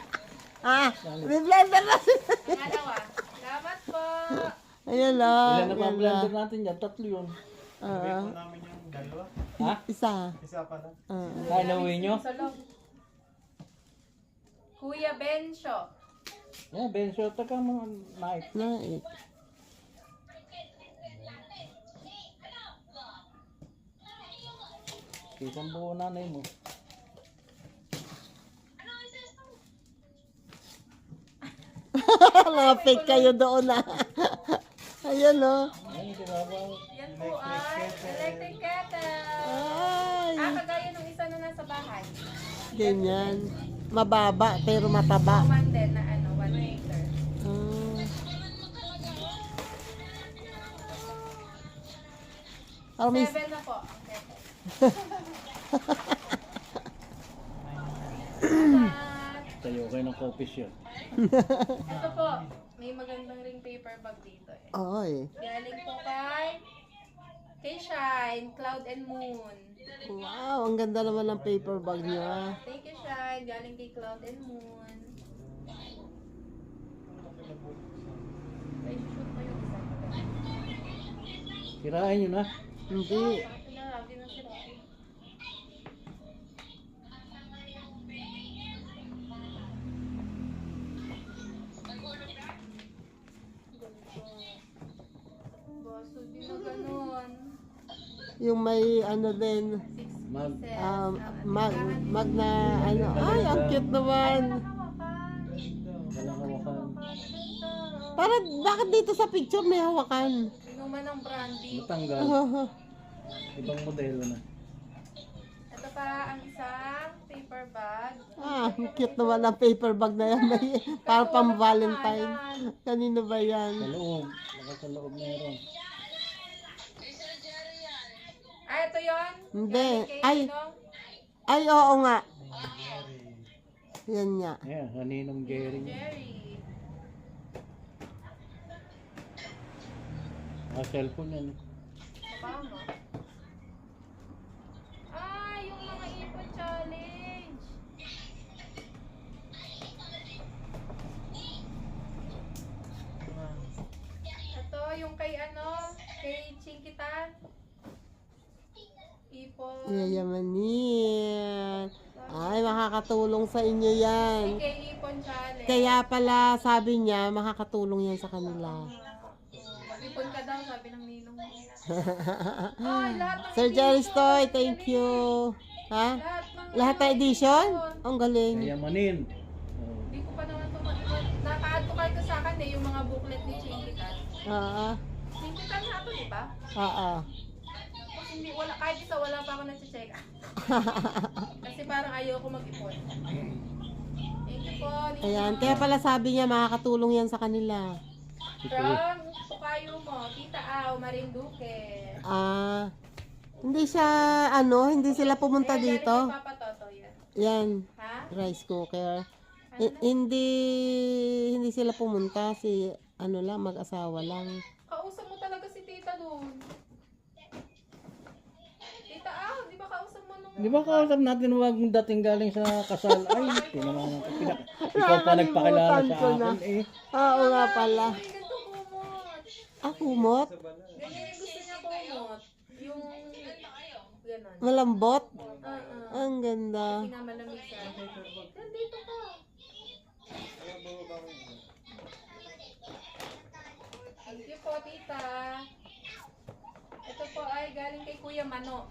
Speaker 1: May blender na.
Speaker 2: Pangalawa. Salamat po.
Speaker 1: Ayan lang.
Speaker 3: Ilan na ba ang blender natin dyan? Tatlo yun.
Speaker 4: Bigyan po namin yung dalawa.
Speaker 3: Ha?
Speaker 1: Isa.
Speaker 4: Isa pa lang.
Speaker 3: Kaya nauwi nyo?
Speaker 2: Sa loob. Kuya Bencho.
Speaker 3: Yeah, Benzo, taka mo knife.
Speaker 1: Nice.
Speaker 3: Isang buo nanay mo.
Speaker 1: Lapit kayo doon na. Ayan o.
Speaker 3: Ay, sinabaw.
Speaker 2: Yan po ay electric kettle.
Speaker 1: Ay.
Speaker 2: Kagaya nung isa na nasa bahay.
Speaker 1: Ganyan. mababa pero mataba.
Speaker 2: Common din na 1 meter.
Speaker 1: Ah. Parang may
Speaker 2: 7 na po. Okay.
Speaker 3: Tayo kayo ng coffee shop.
Speaker 2: Ito po, may magandang ring paper bag dito eh.
Speaker 1: Oy.
Speaker 2: Galing po kay Shine, Cloud and Moon.
Speaker 1: Wow, ang ganda naman ng paper bag niya.
Speaker 2: Thank you, Shine. Galing kay Cloud and Moon. Ay, shoot mo yung isa.
Speaker 3: Sirain nyo na.
Speaker 1: Hindi.
Speaker 2: Ito na, lagi na sila. Baso din na ganun.
Speaker 1: Yung may ano din,
Speaker 2: 6
Speaker 3: Mag.
Speaker 2: pieces.
Speaker 1: mag na ano. Ay, ang cute naman.
Speaker 3: Walang hawakan.
Speaker 1: Para, bakit dito sa picture may hawakan?
Speaker 2: Inuman ng brandy.
Speaker 3: Matanggal. Ibang modelo na.
Speaker 2: Ito pa ang isang paper bag.
Speaker 1: Ang cute naman ang paper bag na yan. May, para pang Valentine. Kanino ba
Speaker 3: Sa
Speaker 1: yan?
Speaker 3: loob. Baka sa loob meron.
Speaker 2: Ah, ito yun?
Speaker 1: Hindi.
Speaker 2: Galing kay
Speaker 1: Ay.
Speaker 2: Ninong?
Speaker 1: Ay, oo nga. Yan nga.
Speaker 3: Ayan, haninong Gary.
Speaker 2: Jerry.
Speaker 3: Cellphone yan.
Speaker 2: Baba mo. Ah, yung mga ipon challenge. Ito, yung kay kay Chinkitan. Ipon.
Speaker 1: Yayamanin. Ay, makakatulong sa inyo yan.
Speaker 2: Kay Ipon challenge.
Speaker 1: Kaya pala, sabi niya, makakatulong yan sa kanila.
Speaker 2: Mag-ipon ka daw, sabi ng ninong mo. Ay, lahat ng
Speaker 1: Sir Jerry
Speaker 2: edition,
Speaker 1: Stoy,
Speaker 2: ang
Speaker 1: thank
Speaker 2: galing.
Speaker 1: you. Ha?
Speaker 2: Lahat ng
Speaker 1: Lahat na edition? Ang galing.
Speaker 3: Kayamanin.
Speaker 2: Hindi ko pa naman ito naka-add to cart ko sa akin yung mga booklet ni Chinkitan.
Speaker 1: Oo.
Speaker 2: Chinkitan nga ito, di ba?
Speaker 1: Oo.
Speaker 2: Kasi hindi, kahit isa wala pa ako na-check. Kasi parang ayaw ko mag-ipon. Thank you po. Ninong.
Speaker 1: Ayan, kaya pala sabi niya, makakatulong yan sa kanila.
Speaker 2: From Tukayo mo, Tita Au, Marinduque.
Speaker 1: Ah, hindi siya, hindi sila pumunta
Speaker 2: Galing
Speaker 1: dito.
Speaker 2: kay Papa Toto yan.
Speaker 1: Yan,
Speaker 2: Ha?
Speaker 1: rice cooker.
Speaker 2: Ano na?
Speaker 1: Hindi sila pumunta, si, lang, mag-asawa lang.
Speaker 2: Kausap mo talaga si Tita doon. Tita Au, di ba kausap mo nung...
Speaker 3: Di ba kausap natin wag dating galing sa kasal? Ay, tinamaan ko. Ikaw pa nagpakilala sa
Speaker 1: ko na.
Speaker 3: akin eh.
Speaker 1: Oo nga pala.
Speaker 2: Ay, ganito kumot.
Speaker 1: Ah, kumot?
Speaker 2: Ganyan yung gusto niya kumot. Yung... Ganon.
Speaker 1: Malambot?
Speaker 2: Oo.
Speaker 1: Ang ganda.
Speaker 2: Kasi nga malamig siya. Nandito ka. Thank you po, tita. Ito po ay galing kay Kuya Mano.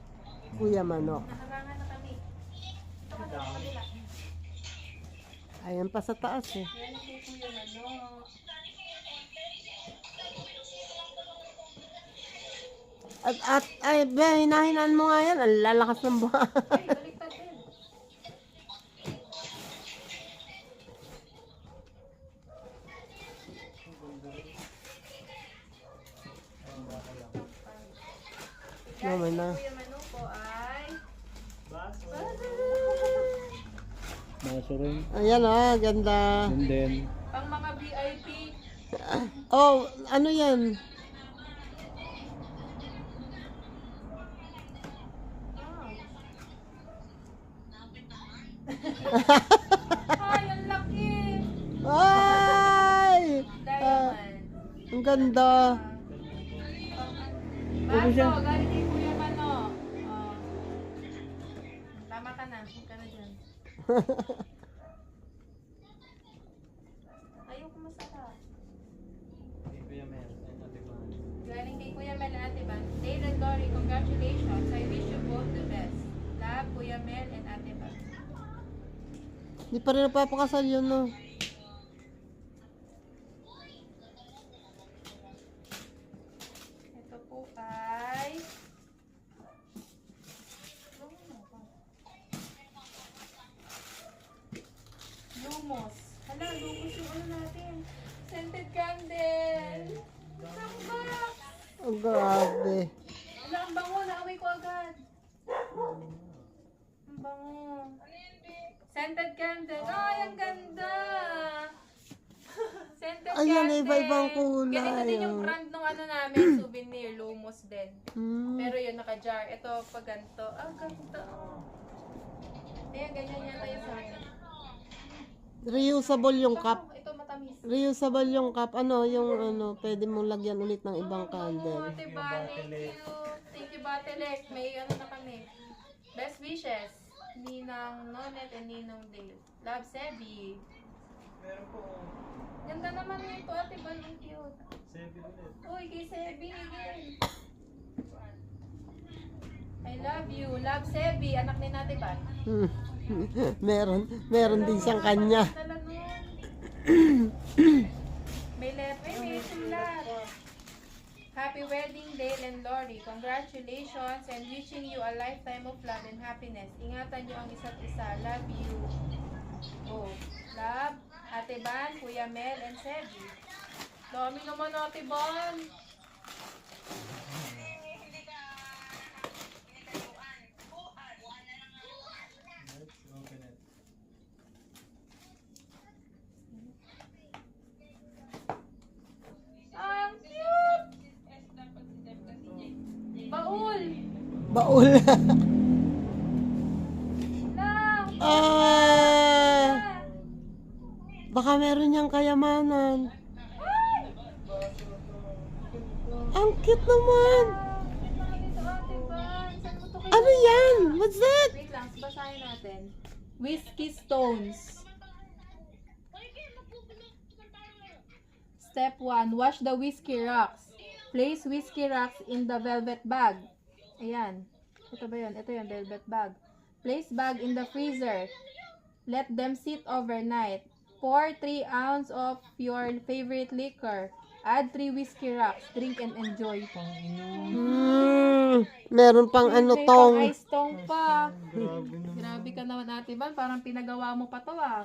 Speaker 1: Kuya Manok.
Speaker 2: Nakarangan na kami. Ito ka na sa kabila.
Speaker 1: Ayan pa sa taas eh.
Speaker 2: Galing kay Kuya Mano.
Speaker 1: Ay, hinahinaan mo nga yan. Ang lalakas ng buha.
Speaker 2: Ay, baliktad din.
Speaker 1: Naman na.
Speaker 2: Kuya Mano po ay...
Speaker 3: Baso rin.
Speaker 1: Ayan ganda.
Speaker 3: And then,
Speaker 2: Pang mga VIP.
Speaker 1: Oh, ano yan?
Speaker 2: Ay, ang laki!
Speaker 1: Ay!
Speaker 2: Diamond.
Speaker 1: Ang ganda.
Speaker 2: Baso, galing kay Kuya Mano. Oh. Tama ka na. Huwag ka na dyan. Ayoko masarap. Galing kay Kuya Mel at Ate Van. Dale and Dory, congratulations. I wish you both the best. Love, Kuya Mel and Ate Van.
Speaker 1: Hindi pa rin napapakasal yun, no?
Speaker 2: Ito po ay... Lumos. Hala, lumos yung ano natin. Scented candle. Sakbak!
Speaker 1: Oh, grabe.
Speaker 2: Hala, ang bango. Naamoy ko agad. Ang bango. Scented candle. Ay, ang ganda! Scented
Speaker 1: Ayan,
Speaker 2: candle.
Speaker 1: iba-ibang kulay.
Speaker 2: Ganito din yung brand nung ano namin, souvenir, Lumos din.
Speaker 1: Hmm.
Speaker 2: Pero yun, naka-jar. Ito, pag ganito. Ah, ganda. Ayan, ganyan yata yung sa akin.
Speaker 1: Reusable yung cup.
Speaker 2: Ito, matamis.
Speaker 1: Reusable yung cup. Ano, yung ano, pwede mong lagyan ulit ng ibang
Speaker 2: Oh,
Speaker 1: candle.
Speaker 2: Ate Ba, thank you. Thank you, Batelek. May ano na kami. Best wishes. Ninang Nonet and Ninong Dave. Love, Sebi.
Speaker 4: Meron po.
Speaker 2: Ganda naman nito, Ate Ba. Ang cute.
Speaker 4: 7 ulit.
Speaker 2: Uy, kay Sebi again. I love you. Love, Sebi. Anak ni Ate Ba.
Speaker 1: Hmm. meron din siyang kanya.
Speaker 2: Dala nun. May letter, may sulat. Happy wedding, Dale and Lori. Congratulations and wishing you a lifetime of love and happiness. Ingatan niyo ang isa't isa. Love you. Oh, love, Ate Ban, Kuya Mel, and Sebi. Dami naman, Ate Ban.
Speaker 4: Let's open it.
Speaker 2: Ang cute! Baul!
Speaker 1: Baul.
Speaker 2: Lang!
Speaker 1: Ah! Baka meron niyang kayamanan. Ang cute naman. Ano yan? What's that?
Speaker 2: Wait lang, basahin natin. Whiskey Stones. Step 1. Wash the whiskey rocks. Place whiskey rocks in the velvet bag. Ayan. Ito ba yun? Ito yung velvet bag. Place bag in the freezer. Let them sit overnight. Pour 3 ounces of your favorite liquor. Add 3 whiskey rocks. Drink and enjoy.
Speaker 1: Meron pang ano
Speaker 2: May
Speaker 1: tong.
Speaker 2: pang-ice tong pa.
Speaker 4: Grabe naman.
Speaker 2: Grabe ka naman, Ate Ban. Parang pinagawa mo pa to ah.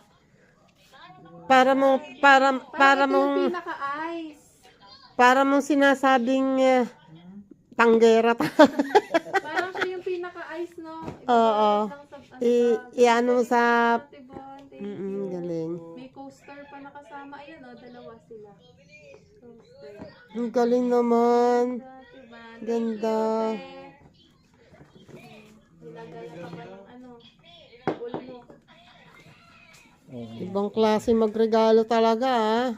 Speaker 1: Para mong
Speaker 2: Parang ito yung pinaka-ice.
Speaker 1: para mong sinasabing tanggera.
Speaker 2: Parang siya yung pinaka-ice, no?
Speaker 1: Oo. Iano mo sa
Speaker 2: Ate Ban, thank you.
Speaker 1: galing.
Speaker 2: May coaster pa nakasama. Ayan, oh, dalawa sila. Coaster.
Speaker 1: Ang galing naman.
Speaker 2: Ate Ban.
Speaker 1: Ganda.
Speaker 2: Nilagay ka pa ng ano, pool mo.
Speaker 1: Ibang klase magregalo talaga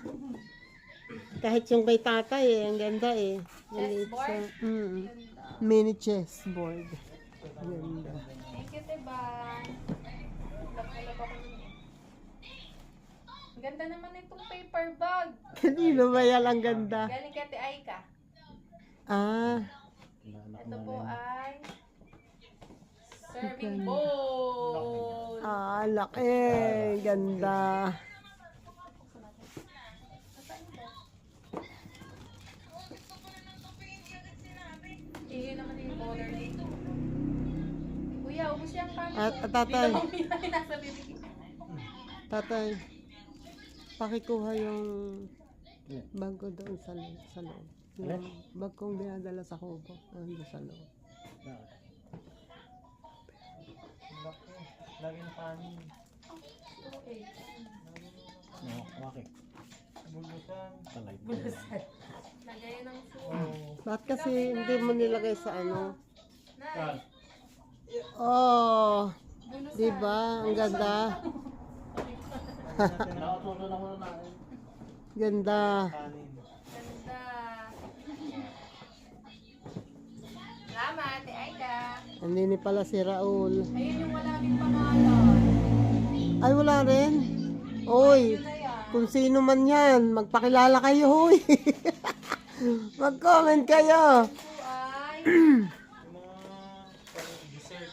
Speaker 1: Kahit yung kay tatay ang ganda Maliit siya.
Speaker 2: Ganda.
Speaker 1: Mini chessboard. Ganda.
Speaker 2: Thank you, Ate Ban. Lap-lap ako nun. Ang ganda naman itong paper bag.
Speaker 1: Kanino ba yan ang ganda?
Speaker 2: Galing kay Ate Aika.
Speaker 1: Ah,
Speaker 2: Ito po ay serving bowl.
Speaker 1: laki. Ganda.
Speaker 2: Iyon naman yung color dito. Kuya, ubus yung kami.
Speaker 1: At tatay,
Speaker 2: Nasa bibig.
Speaker 1: tatay, pakikuha yung bag ko doon sa loob. Yung bag kong dinadala sa kubo. Doon sa loob.
Speaker 4: Lagi na kanin.
Speaker 2: Okay.
Speaker 3: Okay.
Speaker 4: Bulusan.
Speaker 3: Talay.
Speaker 2: Lagay ng sumo.
Speaker 4: Oh.
Speaker 1: Bakit kasi hindi mo nilagay sa ano?
Speaker 2: Nay,
Speaker 1: Oh,
Speaker 2: bulusan.
Speaker 1: diba? Ang ganda.
Speaker 3: Nakatuto na muna natin.
Speaker 1: Ganda.
Speaker 4: Kanin.
Speaker 2: Ganda. Salamat, Ate Aika.
Speaker 1: Andini pala si Raul.
Speaker 2: Ayun yung wala rin pangalan.
Speaker 1: Ay, wala rin. Oy,
Speaker 2: Yun na yan.
Speaker 1: kung sino man yan, magpakilala kayo, hoy. Mag-comment kayo.
Speaker 2: Ito ay...
Speaker 4: Yung mga dessert.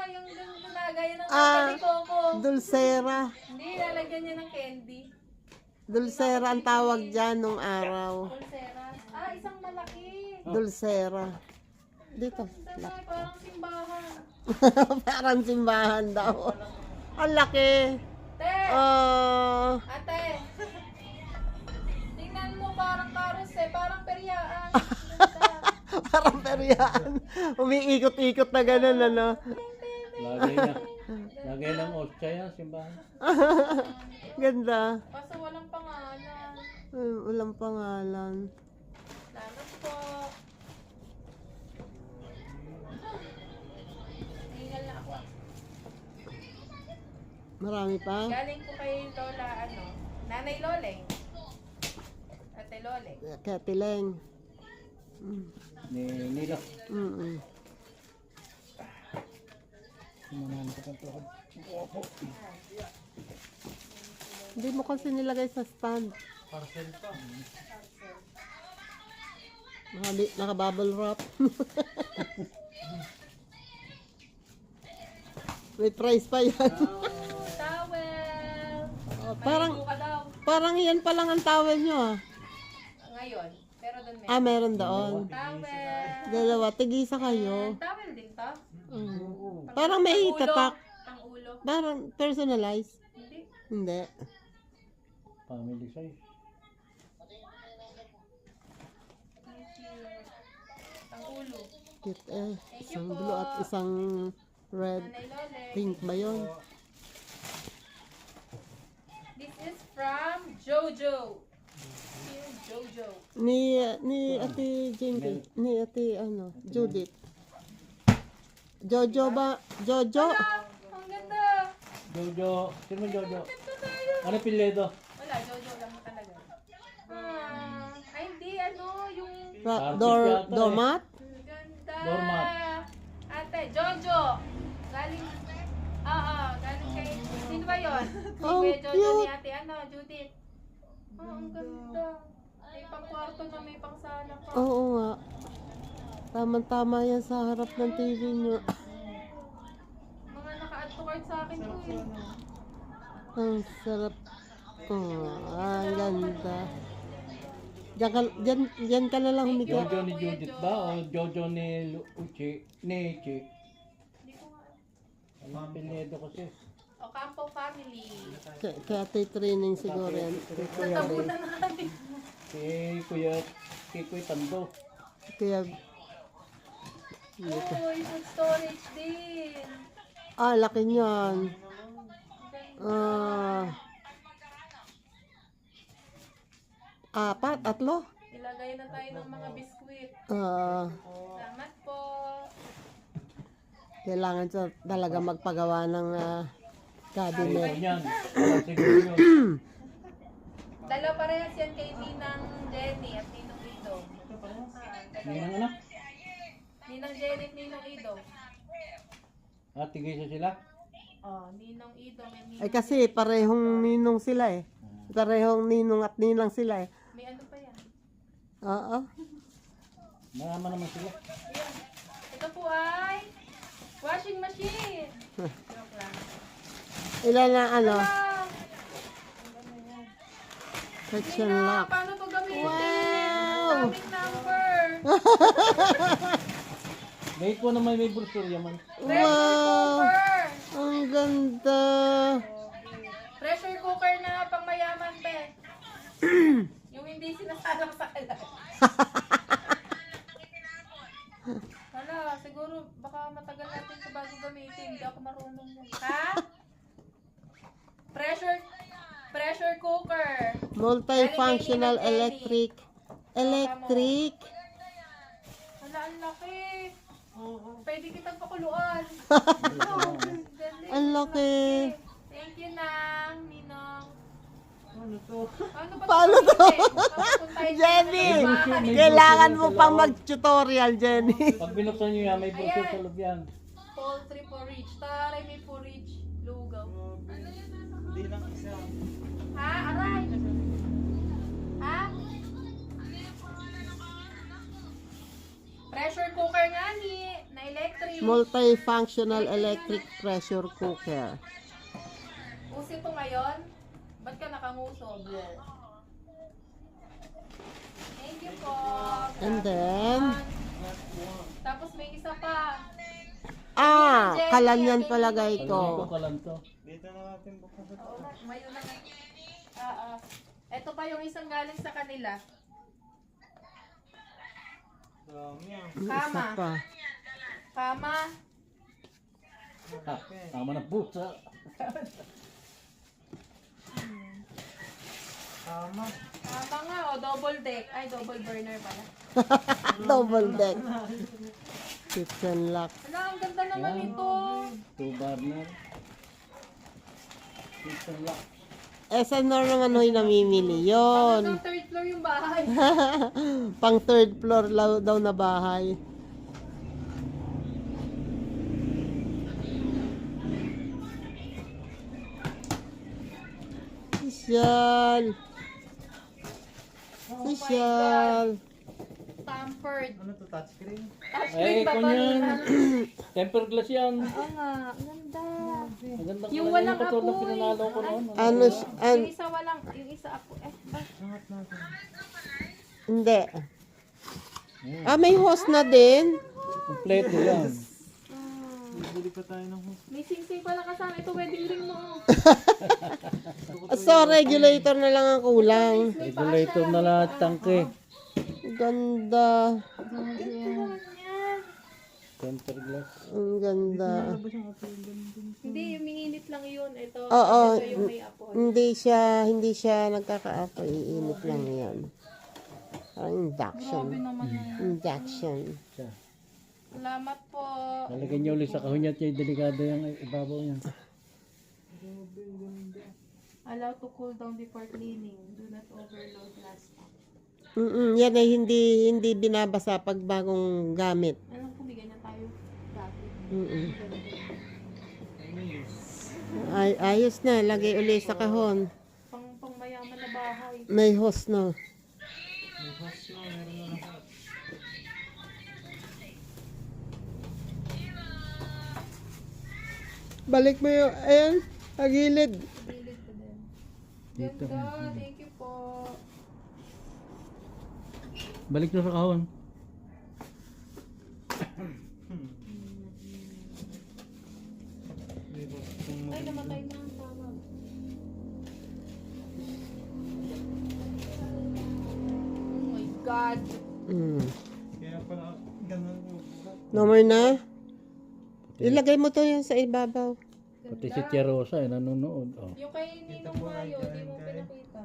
Speaker 2: Yung ganda na. Gaya ng
Speaker 1: Ah.
Speaker 2: ni Coco.
Speaker 1: Dulcera.
Speaker 2: Hindi, lalagyan niya ng candy.
Speaker 1: Dulcera ang tawag dyan nung araw.
Speaker 2: Pulsera. Isang malaki.
Speaker 1: Dulcera. Dito.
Speaker 2: Ganda, parang simbahan.
Speaker 1: Parang simbahan daw. Ang laki.
Speaker 2: Te, Ate. Tingnan mo parang karusel, parang peryaan.
Speaker 1: Parang peryaan. Umiikot-ikot na gano'n, ano?
Speaker 3: Lagay ng ostya yan, simbahan.
Speaker 1: Ganda.
Speaker 2: Kaso walang pangalan.
Speaker 1: Walang pangalan.
Speaker 2: Salamat po. Hingal na ako.
Speaker 1: Marami pa?
Speaker 2: Galing po kay Lola, Nanay Loleng. Ate Loleng.
Speaker 1: Kaya Tileng.
Speaker 3: Ni Nila.
Speaker 1: Mm-mm.
Speaker 3: Sumanan ko pa ito.
Speaker 1: Hindi mo kasi nilagay sa stand.
Speaker 4: Parcel pa.
Speaker 1: Naka-bubble wrap. May price pa yan.
Speaker 2: Towel.
Speaker 1: Parang,
Speaker 2: Maligo ka daw.
Speaker 1: parang yan pa lang ang towel nyo ah.
Speaker 2: Ngayon. Pero doon meron.
Speaker 1: Meron doon.
Speaker 2: Towel.
Speaker 1: Dalawa, tigisa kayo.
Speaker 2: Towel din to?
Speaker 1: Parang may
Speaker 2: Pang ulo.
Speaker 1: tatak.
Speaker 2: Pang ulo.
Speaker 1: Parang personalized.
Speaker 2: Hindi.
Speaker 1: Hindi.
Speaker 3: Family size.
Speaker 2: Pang ulo.
Speaker 1: Cute eh. Isang blue at isang red.
Speaker 2: Nanay Loleng.
Speaker 1: Pink ba yun?
Speaker 2: This is from Jojo. Yung Jojo.
Speaker 1: Ni Ate Jinky. Ni Ate Judith. Jojo ba? Jojo?
Speaker 2: Ang ganda.
Speaker 3: Jojo. Sino mo Jojo?
Speaker 2: Ito tayo.
Speaker 3: Ano piledo?
Speaker 2: Wala, Jojo lang mo talaga. Ay, hindi, yung
Speaker 1: Doormat?
Speaker 2: ganda.
Speaker 3: Doormat.
Speaker 2: Ate, Jojo. Galing, galing kay, sino ba yun? Si
Speaker 1: Oh,
Speaker 2: Kuya Jojo ni
Speaker 1: cute.
Speaker 2: Ate, Judith. Ang ganda. May pang kwarto na, may pang sala pa.
Speaker 1: Oo nga. Tamang-tama yan sa harap ng TV nyo.
Speaker 2: Mga naka-add to cart sa akin to eh.
Speaker 1: Ang sarap. Ang ganda. Diyan ka na lang humiga.
Speaker 3: Jojo ni Judith ba? O Jojo ni Uchi? Ni Ichi?
Speaker 2: Hindi ko nga.
Speaker 3: Ano piledo kasi?
Speaker 2: Ocampo family.
Speaker 1: Kaya ate training siguro yan. Kay Kuya Ray.
Speaker 2: Natabunan na kami.
Speaker 3: Si Kuya Tando.
Speaker 1: Kaya,
Speaker 2: Uy, food storage din.
Speaker 1: laki niyan. Apat, tatlo.
Speaker 2: Ilagay na tayo ng mga biskwit. Salamat po.
Speaker 1: Kailangan siya talaga magpagawa ng cabinet.
Speaker 3: Yan. Siguro yun.
Speaker 2: Dalawa parehas yan kay Ninang Jenny at Ninong Ido.
Speaker 3: Ninang ano?
Speaker 2: Ninang Jenny at Ninong Ido.
Speaker 3: Tigisa sila?
Speaker 2: Ninong Ido and Ninong.
Speaker 1: Ay kasi parehong ninong sila eh. Parehong ninong at ninang sila eh.
Speaker 2: May ano pa yan?
Speaker 1: Oo.
Speaker 3: Marama naman sila.
Speaker 2: Ayan. Ito po ay washing machine. Joke lang.
Speaker 1: Ilan na
Speaker 2: Ah,
Speaker 1: section
Speaker 2: Nina,
Speaker 1: lock.
Speaker 2: paano to gamitin?
Speaker 1: Wow!
Speaker 2: Daming number.
Speaker 3: Dahil ko naman may brochure man.
Speaker 2: Pressure
Speaker 1: Wow!
Speaker 2: cooker.
Speaker 1: Ang ganda.
Speaker 2: Pressure cooker na pang mayaman, pe. Yung hindi sinasalang sa kalan. Wala, siguro baka matagal natin ito bago gamitin. Hindi ako marunong yan. Ha? Pressure cooker.
Speaker 1: Multifunctional
Speaker 2: Galing kay Ninang
Speaker 1: electric.
Speaker 2: Wala, ang laki. Pwede kitang pakuluan.
Speaker 1: Ang laki.
Speaker 2: Thank you, Nang, Ninong.
Speaker 3: Ano to?
Speaker 2: Ano ba
Speaker 1: Paano to?
Speaker 2: Papuntahin
Speaker 1: Jenny,
Speaker 2: natin sa bahay.
Speaker 1: kailangan mo pang mag-tutorial, Jenny.
Speaker 3: Pag binuksan nyo yan, may brochure sa loob yan.
Speaker 2: Poultry porridge. Taray, may porridge. Lugaw.
Speaker 4: Hindi lang isa.
Speaker 2: Ha? Aray! Ha? Pressure cooker nga ni. Na electric.
Speaker 1: Multifunctional electric pressure cooker.
Speaker 2: Uso ito ngayon? Ba't ka nakanguso? Thank you po.
Speaker 1: And then,
Speaker 2: Tapos may isa pa.
Speaker 1: kalanyan palagay
Speaker 3: Pag ko
Speaker 1: ko.
Speaker 3: kalan to.
Speaker 4: Dito na natin bukas ito.
Speaker 2: Tumayo na nga. Ito pa yung isang galing sa kanila.
Speaker 4: Dami yan.
Speaker 1: Isa
Speaker 2: Kama.
Speaker 1: pa.
Speaker 2: Kama.
Speaker 3: Tama na pusa.
Speaker 4: Tama.
Speaker 2: Kama nga, double deck. Ay, double burner pala.
Speaker 1: Double deck. Kitchen lock.
Speaker 2: Ala, ang ganda naman ito.
Speaker 3: 2 burner. System lock.
Speaker 1: Eh, saan naman ho'y namimili yon?
Speaker 2: Hanggang third floor yung bahay.
Speaker 1: Pang third floor daw na bahay. Sosyal.
Speaker 2: Oh
Speaker 1: Sosyal.
Speaker 2: Pampered.
Speaker 4: Ano to, touchscreen?
Speaker 2: Touchscreen pa
Speaker 3: kung
Speaker 2: pa
Speaker 3: yan.
Speaker 2: rin.
Speaker 3: Temper glass yan.
Speaker 2: Oo nga, ang ganda.
Speaker 3: Maganda
Speaker 2: Yung
Speaker 3: pala
Speaker 2: walang
Speaker 3: katulad ng
Speaker 2: apoy.
Speaker 3: pinanalo ko noon.
Speaker 1: Ano,
Speaker 2: Yung isa walang, yung isa apo.
Speaker 4: Angat natin.
Speaker 1: hindi. Ah, may host na din.
Speaker 3: Kompleto yan.
Speaker 4: Bili pa tayo ng host.
Speaker 2: May sing-sing pala kasama. Ito wedding ring mo.
Speaker 1: So, regulator na lang ang kulang.
Speaker 3: Regulator na lahat tangke.
Speaker 1: Ganda.
Speaker 3: Temper glass.
Speaker 1: Ang ganda.
Speaker 2: Hindi, umiinit lang yun. Ito,
Speaker 1: Oo.
Speaker 2: ito yung may apoy.
Speaker 1: Hindi siya nagkakaapoy. Iinit lang yan. Parang induction.
Speaker 2: Grabe naman yun.
Speaker 1: Induction.
Speaker 2: Salamat po.
Speaker 3: Lalagyan niyo ulit sa kahon niya. Delikado yung ibabaw niya.
Speaker 2: Allow to cool down before cleaning. Do not overload last time.
Speaker 1: Yan ay hindi binabasa pag bagong gamit.
Speaker 2: Alam ko, bigyan na tayo dati.
Speaker 1: Ay, ayos na. Lagay ulit sa kahon.
Speaker 2: Pang mayaman na bahay.
Speaker 1: May host na.
Speaker 4: May host na, meron na lahat.
Speaker 1: Balik mo yung, ayan, agilid.
Speaker 2: Gilid ko din. Ganda. Thank you po.
Speaker 3: Balik nyo sa kahon.
Speaker 4: Di ba? Kung
Speaker 2: Ay, namatay na ang tawag. Oh my God.
Speaker 4: kaya pala, ganun ko.
Speaker 1: No more na? Ilagay mo to yan sa ibabaw.
Speaker 3: Pati si Tia Rosa nanonood. Oh.
Speaker 2: Yung kay Ninong Mayo, di mo pinakita.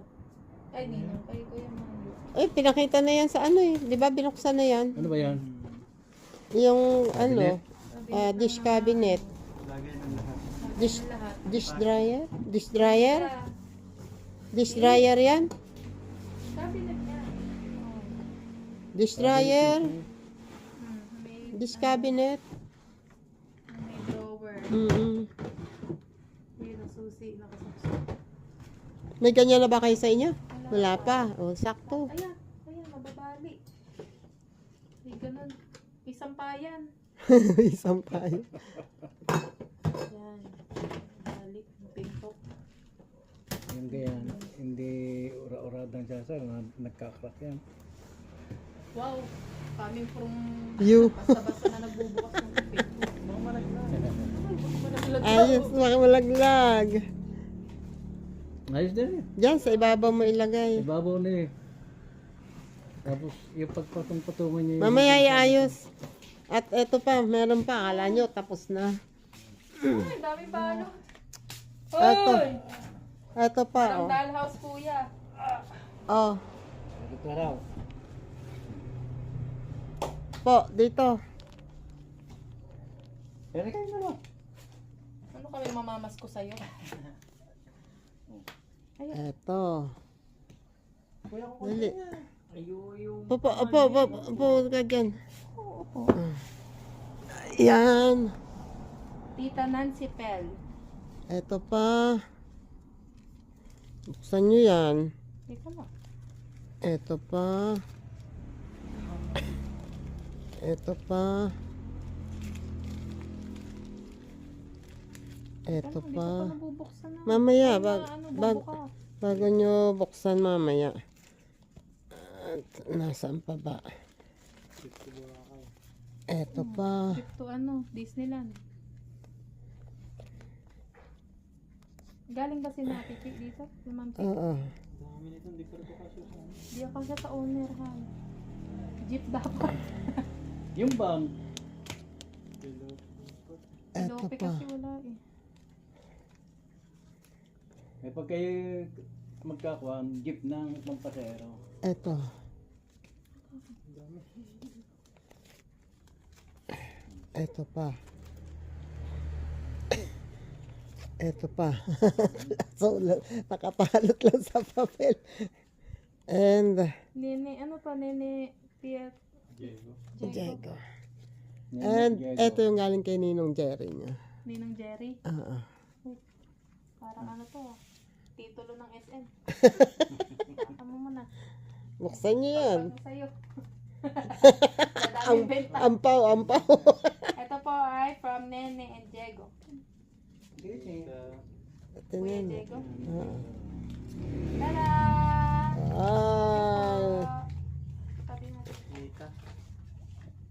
Speaker 2: Ay, Ninong, kay Kuya Mayo.
Speaker 1: Ay, pinakita na yan sa ano eh. Di ba binuksan na yan?
Speaker 3: Ano ba yan?
Speaker 1: Yung ano, dish cabinet.
Speaker 4: Lagay ng lahat.
Speaker 1: Dish,
Speaker 2: Lahat.
Speaker 1: dish dryer? Dish dryer?
Speaker 2: Ah,
Speaker 1: Dish dryer yan?
Speaker 2: cabinet niya.
Speaker 1: Dish dryer?
Speaker 2: May,
Speaker 1: Dish cabinet?
Speaker 2: may drawer. May nasusi, nakasusi.
Speaker 1: May ganyan na ba kayo sa inyo? Wala pa. O, sakto.
Speaker 2: Ayan, mababali. May ganun. May sampayan.
Speaker 1: Isang payo.
Speaker 2: Yan. Balik, pintok.
Speaker 3: Yung ganyan. Hindi ura-uradang sasal. Nagkakrak yan.
Speaker 2: Wow. Coming from
Speaker 1: You.
Speaker 2: basta-basta na nagbubukas ng pintok.
Speaker 1: Ayos, malaglag.
Speaker 3: Ayos din eh.
Speaker 1: Diyan, sa ibabaw mo ilagay.
Speaker 3: Ibabaw na eh. Tapos yung pagpatong-patungan niya.
Speaker 1: Mamaya iayos. At eto pa, meron pa. Akala nyo, tapos na.
Speaker 2: Ay, dami palo.
Speaker 1: Eto.
Speaker 2: Hoy!
Speaker 1: Eto pa,
Speaker 2: Ang
Speaker 1: oh.
Speaker 2: dollhouse, kuya.
Speaker 1: Oh,
Speaker 3: Ito raw.
Speaker 1: po, dito.
Speaker 3: Pero kayo na lang.
Speaker 2: Ano kami mamamas ko sa'yo?
Speaker 1: Eto.
Speaker 4: Kuya ko
Speaker 1: Dali.
Speaker 4: yung
Speaker 1: Upo ka dyan. Yan.
Speaker 2: Tita Nancy Pel.
Speaker 1: Eto pa. Buksan nyo yan.
Speaker 2: Teka mo.
Speaker 1: Eto pa. Eto pa. Eto
Speaker 2: Hindi ko
Speaker 1: pa.
Speaker 2: pa nabubuksan na.
Speaker 1: Mamaya,
Speaker 2: Ay, bubukas.
Speaker 1: bago nyo buksan mamaya. At nasaan pa ba? Eto pa.
Speaker 2: Trip to ano, Disneyland. Galing ba si Nati Chi dito? Si Ma'am Chi?
Speaker 1: Oo.
Speaker 3: Dami nito, hindi pa rin ko kasi sa ano.
Speaker 2: Di ako siya sa owner, han. Jeep dapat.
Speaker 3: Yung bang,
Speaker 2: Si
Speaker 1: Eto
Speaker 2: Lope
Speaker 1: pa.
Speaker 2: kasi wala eh.
Speaker 3: may pag kayo magkakuhan, jeep ng pampasero.
Speaker 1: Eto. Eto pa. Eto pa. So, nakapalot lang sa papel. And,
Speaker 2: Nene, ano pa, Nene Piet
Speaker 3: Diego.
Speaker 1: Diego. And, eto yung galing kay Ninong Jerry niya.
Speaker 2: Ninong Jerry.
Speaker 1: Oo.
Speaker 2: Parang ano to, titulo ng SM. Tama mo na.
Speaker 1: Buksan niyo yan.
Speaker 2: Ano sa'yo? Madaming benta.
Speaker 1: Ampaw, ampaw.
Speaker 2: Ito po ay from Nene and Diego.
Speaker 1: Ito
Speaker 2: Kuya
Speaker 1: na.
Speaker 2: Diego.
Speaker 1: Oo.
Speaker 2: Tada!
Speaker 1: Ay.
Speaker 2: Sabi natin.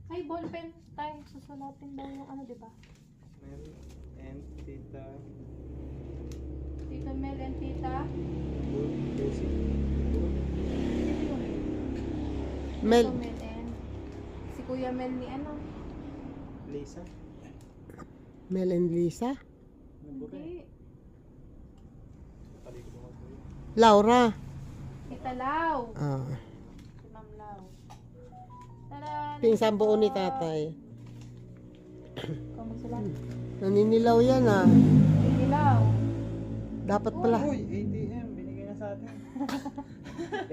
Speaker 2: Ay, ballpen tayo. Susulatin daw yung ano, di ba?
Speaker 4: And Tita
Speaker 2: Tito Mel and Tita.
Speaker 4: Lucy.
Speaker 2: Sino yun?
Speaker 1: Mel.
Speaker 2: Tito Mel and si Kuya Mel ni ano?
Speaker 4: Lisa.
Speaker 1: Mel and Lisa.
Speaker 2: Hindi.
Speaker 4: Paligid mo ko.
Speaker 1: Laura.
Speaker 2: Tita Lau.
Speaker 1: Ah.
Speaker 2: Si Ma'am Lau. Tada!
Speaker 1: Pinsang buo ni tatay.
Speaker 2: Ikaw magsulat.
Speaker 1: Naninilaw yan ah.
Speaker 2: Titi Lau.
Speaker 1: Dapat pala.
Speaker 4: Uy, ATM. Binigay na sa atin.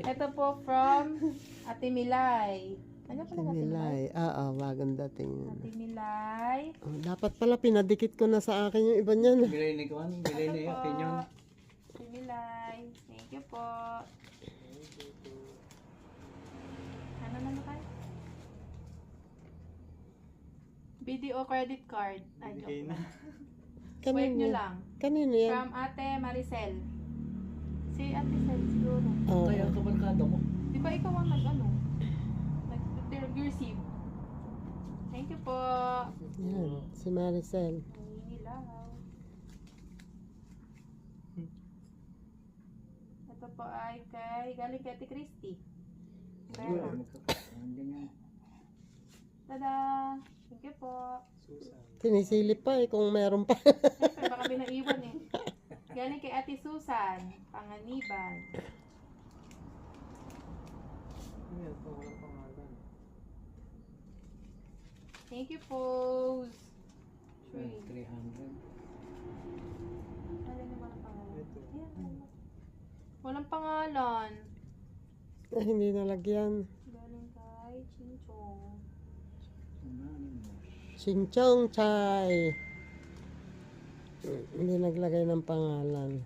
Speaker 2: Ito po from Ate Milay. Ano pala Ate Milay?
Speaker 1: Nilay. Oo, bagong dating yun.
Speaker 2: Ate Milay.
Speaker 1: Oh, dapat pala pinadikit ko na sa akin yung iba niyan.
Speaker 3: Bilay ni Kuan, bilay ni
Speaker 2: Ito po.
Speaker 3: opinion.
Speaker 2: Ate Milay. Thank you po. Ano naman tayo? BDO credit card. Ay,
Speaker 4: Binigay
Speaker 2: joke
Speaker 4: na.
Speaker 2: lang. Swipe nyo lang.
Speaker 1: Kanino yan?
Speaker 2: From Ate Maricel. Si Ate Cel siguro.
Speaker 1: Oh.
Speaker 3: Kaya kabarkada mo.
Speaker 2: Di ba ikaw ang nag-ano? Nag-receive. Thank you po.
Speaker 1: Yan, si Maricel.
Speaker 2: Nilaw. Ito po ay galing kay Ate Christy. Pera.
Speaker 3: Andiyan yan.
Speaker 2: Tada! Thank you po.
Speaker 4: Susan.
Speaker 1: Sinisilip pa eh kung meron pa.
Speaker 2: Siyempre, baka binaiwan eh. Galing kay Ate Susan. Panganiban.
Speaker 4: Ano yan? Ito, walang pangalan.
Speaker 2: Thank you po. 3.
Speaker 3: 300.
Speaker 2: Alin yung walang pangalan?
Speaker 4: Ito.
Speaker 2: Ayan. Walang pangalan.
Speaker 1: Ah, hindi nalagyan.
Speaker 2: Galing kay Chinchong.
Speaker 1: Singchong Chai. Hindi naglagay ng pangalan.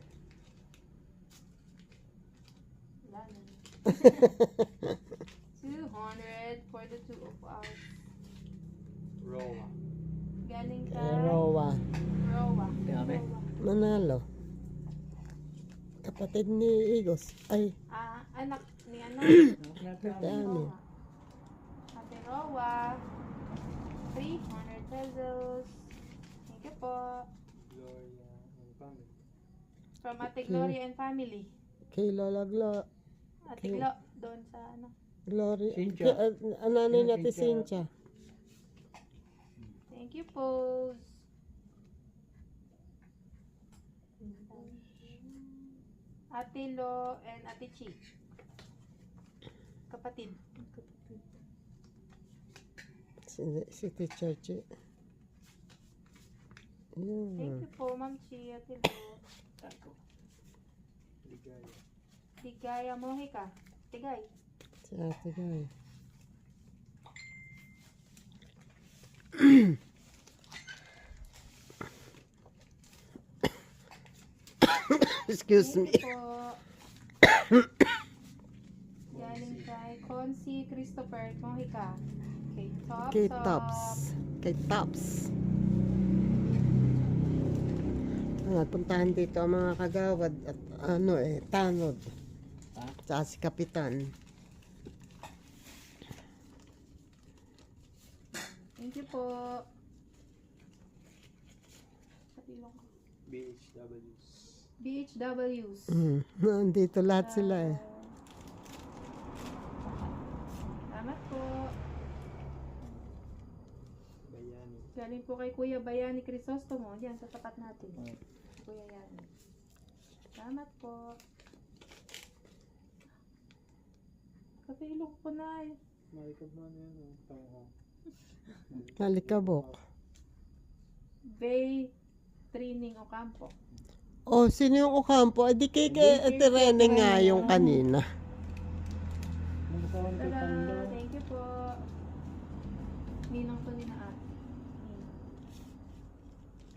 Speaker 2: Wala na. 200 for the two of us.
Speaker 4: Roa.
Speaker 2: Galing
Speaker 1: Kay
Speaker 2: kay
Speaker 1: Rowa.
Speaker 2: Rowa.
Speaker 3: Grabe.
Speaker 2: Rowa.
Speaker 1: Manalo. Kapatid ni Igos. Ay,
Speaker 2: Ah, anak ni ano?
Speaker 1: Dami.
Speaker 2: Rowa. Ate Rowa. 300 pesos. Thank you po.
Speaker 4: Gloria and family.
Speaker 2: From Ate Gloria and family.
Speaker 1: Kay Lola
Speaker 2: Ate Glo, doon sa ano.
Speaker 1: Glory.
Speaker 3: Cynthia.
Speaker 1: Nanay natin
Speaker 3: Cynthia.
Speaker 1: Cynthia.
Speaker 2: Thank you po. Ate Lo and Ate Chi. Kapatid.
Speaker 1: Si Teacher Chi.
Speaker 2: Thank
Speaker 1: Yan.
Speaker 2: you po, Ma'am Chi, Ate Lo.
Speaker 4: Ligaya.
Speaker 2: Tigaya Mohika. Tigay.
Speaker 1: Si Ate Guy. Excuse
Speaker 2: Thank
Speaker 1: me.
Speaker 2: you po. Galing kay Consi Christopher Mohika. Kay Tops.
Speaker 1: Kay Tops. Kay Tops. Puntahan dito ang mga kagawad at tanod.
Speaker 3: Ha?
Speaker 1: Tsaka si Kapitan.
Speaker 2: Thank you po. Katilong ko.
Speaker 4: BHWs.
Speaker 2: BHWs.
Speaker 1: Nandito lahat sila eh.
Speaker 2: Salamat po.
Speaker 4: Bayani.
Speaker 2: Galing po kay Kuya Bayani Crisostomo. Diyan sa tapat natin. Kuya Yani. Salamat po. Kapilog ko na eh.
Speaker 4: Malikab mo ano yun. Tama.
Speaker 1: Malikabok.
Speaker 2: Bay Training Ocampo.
Speaker 1: Oh, sino yung Ocampo? Di kay Ate Rene nga yung kanina.
Speaker 3: Nagkawan kay Pando.
Speaker 2: Tada! Thank you po. Ninang to ni na ate.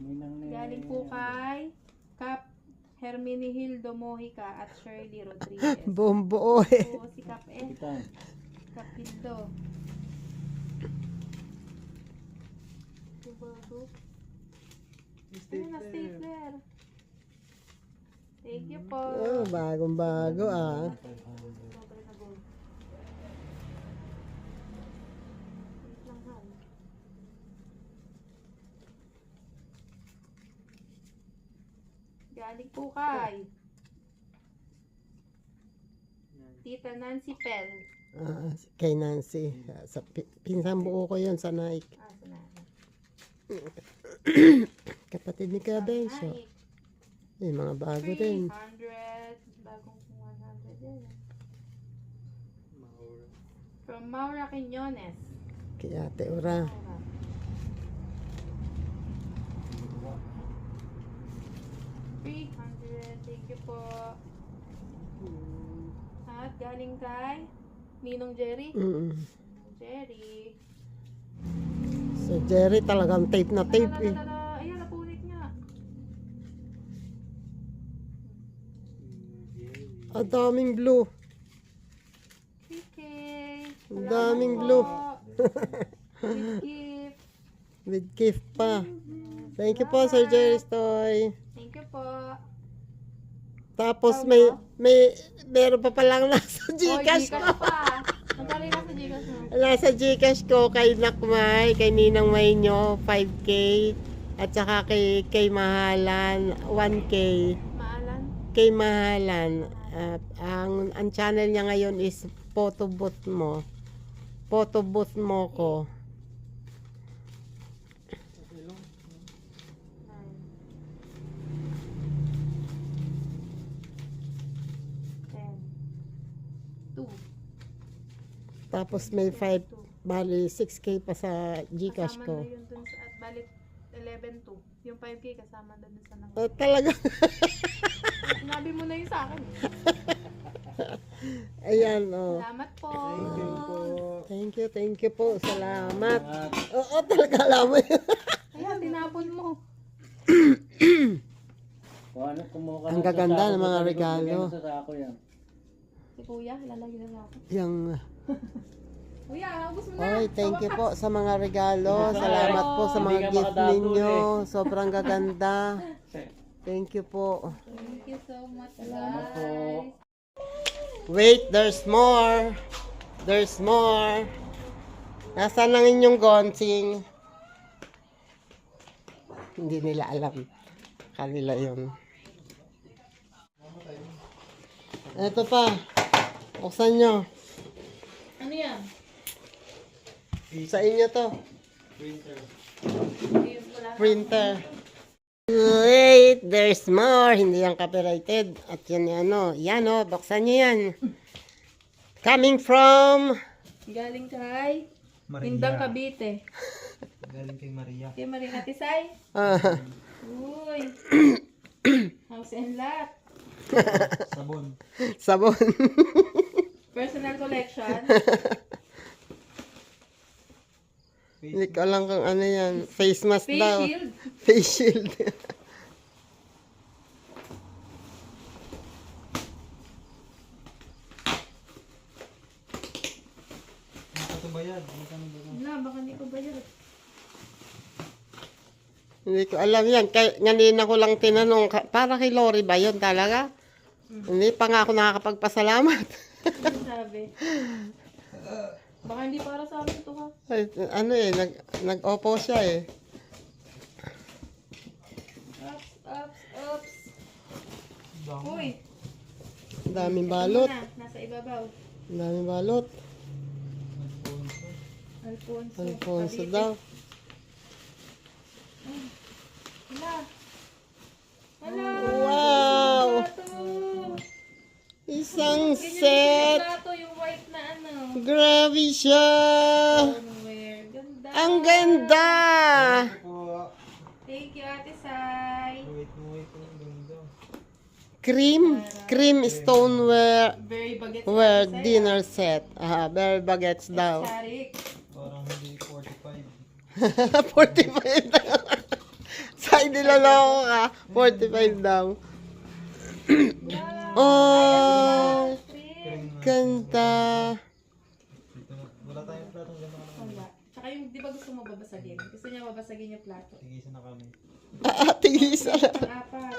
Speaker 3: Ninang ni...
Speaker 2: Galing po kay Cap Hermenegildo Mojica at Shirley Rodriguez.
Speaker 1: Bombo eh.
Speaker 2: Po si Cap
Speaker 3: Kapitan.
Speaker 2: Cap Hildo. Bago. Ayun na, stapler. Thank you po.
Speaker 1: Oh, bagong-bago ah.
Speaker 2: Sobre na gold. Wait lang, Han. Galing po kay Tita Nancy Pel.
Speaker 1: Kay Nancy. Sa pinsan buo ko yun sa Nike.
Speaker 2: Sana.
Speaker 1: Kapatid ni Kuya Benso.
Speaker 2: Nike.
Speaker 1: Eh, mga bago din.
Speaker 2: 300. Bagong 100 din.
Speaker 4: Maura.
Speaker 2: From Maura Quiñones.
Speaker 1: Kay Ate Ura.
Speaker 2: Maura. 300. Thank you po. At galing kay Ninong Jerry. Jerry.
Speaker 1: So Jerry talagang tape na tape eh.
Speaker 2: Tada! Ayan, napunit niya.
Speaker 1: Ang daming blue.
Speaker 2: Okay.
Speaker 1: Ang daming blue.
Speaker 2: With gift.
Speaker 1: With gift pa. Thank you po, Sir Jerry's Toy.
Speaker 2: Thank you po.
Speaker 1: Tapos meron pa palang nasa Gcash ko.
Speaker 2: pa. Magkano yung nasa Gcash mo?
Speaker 1: Nasa Gcash ko kay Nakmay, kay Ninang May nyo, 5K. At saka kay Mahalan, 1K.
Speaker 2: Maalan?
Speaker 1: Kay Mahalan. Ang channel niya ngayon is Photo Booth mo. Photo Booth mo ko. Tapos may 5, bali 6K pa sa Gcash
Speaker 2: Kasama
Speaker 1: ko.
Speaker 2: na yun dun sa, at balik 11-2. Yung 5K kasama na dun sa nang...
Speaker 1: Talaga.
Speaker 2: Sinabi mo na yun sa akin.
Speaker 1: Ayan, oh.
Speaker 2: Salamat po.
Speaker 1: Thank you po. Salamat. Oo, talaga alam mo yun.
Speaker 2: Ayan, tinapon mo.
Speaker 3: Kumuha ka
Speaker 1: Ang
Speaker 3: ng
Speaker 1: gaganda
Speaker 3: sasako,
Speaker 1: ng mga
Speaker 3: lagay
Speaker 1: regalo.
Speaker 3: mo sa sako yan.
Speaker 2: Si Kuya, lalagyan na ako.
Speaker 1: Yung,
Speaker 2: Kuya, ubus mo na.
Speaker 1: oy, thank you po sa mga regalo.
Speaker 3: Salamat.
Speaker 1: Salamat po sa
Speaker 3: Hindi
Speaker 1: mga
Speaker 3: ka
Speaker 1: gift
Speaker 3: makadato
Speaker 1: ninyo. Sobrang gaganda. Thank you po.
Speaker 2: Thank you so much,
Speaker 3: Salamat po.
Speaker 2: guys.
Speaker 1: Wait, there's more. There's more. Nasaan ang inyong gonsing? Hindi nila alam. Kanila yun. Ito pa. Buksan nyo.
Speaker 2: Ano yan?
Speaker 1: Sa inyo to.
Speaker 4: Printer.
Speaker 1: Printer. Wait, there's more. Hindi yan copyrighted. At yan ano. Yan o, buksan nyo yan. Coming from...
Speaker 2: Galing kay
Speaker 4: Maria.
Speaker 2: Indang Cavite.
Speaker 4: Galing kay Maria.
Speaker 2: Kay Maria Tisay.
Speaker 1: Ah,
Speaker 2: Uy. House and lot.
Speaker 4: Sabon.
Speaker 1: sabon.
Speaker 2: Personal collection.
Speaker 1: Hindi ko alam kung ano yan. Face mask
Speaker 2: Face
Speaker 1: daw.
Speaker 2: shield.
Speaker 1: Face shield.
Speaker 4: Ito bayad. Ano ba?
Speaker 2: Wala, baka hindi ko bayad.
Speaker 1: Hindi ko alam yan. Ganina ko lang tinanong. Para kay Lori ba yun talaga? Hindi pa nga ako nakakapagpasalamat.
Speaker 2: Ano sabi? Baka hindi para sa amin ito ha.
Speaker 1: Ay, ano eh, nag-opo siya eh.
Speaker 2: Ups, ups, ups. Uy,
Speaker 1: Ang daming balot.
Speaker 2: na, nasa ibabaw.
Speaker 1: Ang daming balot.
Speaker 2: Alfonso.
Speaker 1: Alfonso
Speaker 2: Cavite.
Speaker 1: daw.
Speaker 2: Hala. Hala.
Speaker 1: Wow!
Speaker 2: Plato.
Speaker 1: Isang
Speaker 2: Ganyan yung
Speaker 1: set.
Speaker 2: plato, yung white na ano.
Speaker 1: Grabe siya.
Speaker 2: Stoneware. Ganda.
Speaker 1: Ang ganda.
Speaker 4: Po.
Speaker 2: Thank you, Ate Sai.
Speaker 4: Wait. Ang ganda.
Speaker 1: Cream stoneware
Speaker 2: Very bagets.
Speaker 1: ware
Speaker 2: Ate Sai,
Speaker 1: dinner set. Very bagets daw.
Speaker 2: Charik.
Speaker 4: Parang hindi 45.
Speaker 1: 45 daw. Sa niloloko ka. 45 daw. Oh, ganda.
Speaker 4: Dito na. Wala tayong platong ganda ka naman.
Speaker 2: Wala. Tsaka yung, di ba gusto mo babasagin? Gusto niya babasagin yung plato.
Speaker 4: Tigisan na kami.
Speaker 1: Tigisa.
Speaker 2: Pang-apat.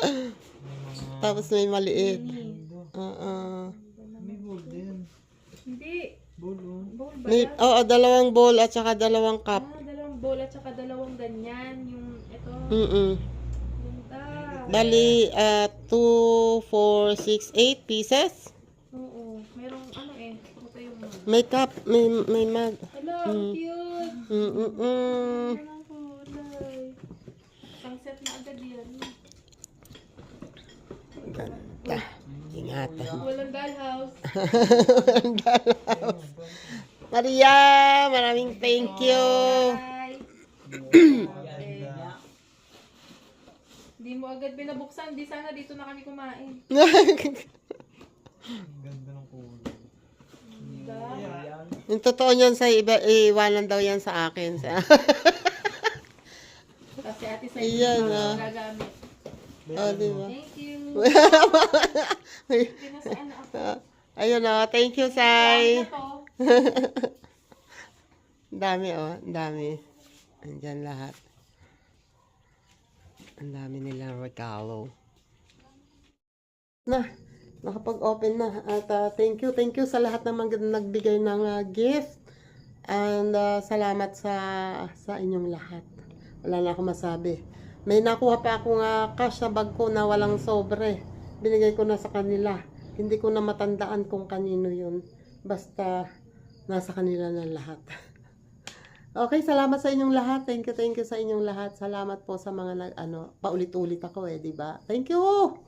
Speaker 4: May mga...
Speaker 1: Tapos may maliit.
Speaker 4: Ganda. May bowl din.
Speaker 2: Hindi.
Speaker 4: Bowl oh.
Speaker 2: Bowl ba
Speaker 1: May,
Speaker 2: yan?
Speaker 1: oo, dalawang bowl at saka dalawang cup.
Speaker 2: Dalawang bowl at saka dalawang ganyan. Yung ito. Ganda.
Speaker 1: Bali, 2, 4, 6, 8 pieces.
Speaker 2: Oo. Merong ano eh. Ito yung mga.
Speaker 1: May cup, may mug.
Speaker 2: Hello, ang cute. Walang kulay. Isang set na agad yan.
Speaker 1: Ganda. Ingatan.
Speaker 2: Walang dollhouse.
Speaker 1: Maria, maraming thank you.
Speaker 2: Bye. Hindi mo agad binabuksan. Di sana dito na kami kumain.
Speaker 4: Ang ganda ng kulay.
Speaker 1: Yung totoo niyan sa iba, iwanan daw yan sa akin.
Speaker 2: Kasi ate sa
Speaker 1: Iyan,
Speaker 2: inyo
Speaker 1: ah.
Speaker 2: gagamit.
Speaker 1: Oh, di ba?
Speaker 2: Thank you.
Speaker 1: Ay-
Speaker 2: Pinasaan na ako.
Speaker 1: Ayun oh, thank you, Sai.
Speaker 2: Ano to?
Speaker 1: Ang dami oh, ang dami. Andyan lahat. Ang dami nilang regalo. Nakapag-open na. At thank you sa lahat naman nagbigay ng gift. And salamat sa inyong lahat. Wala na akong masabi. May nakuha pa akong cash sa bag ko na walang sobre. Binigay ko na sa kanila. Hindi ko na matandaan kung kanino yun. Basta nasa kanila na lahat. Okay, salamat sa inyong lahat. Thank you sa inyong lahat. Salamat po sa mga paulit-ulit ako di ba? Thank you.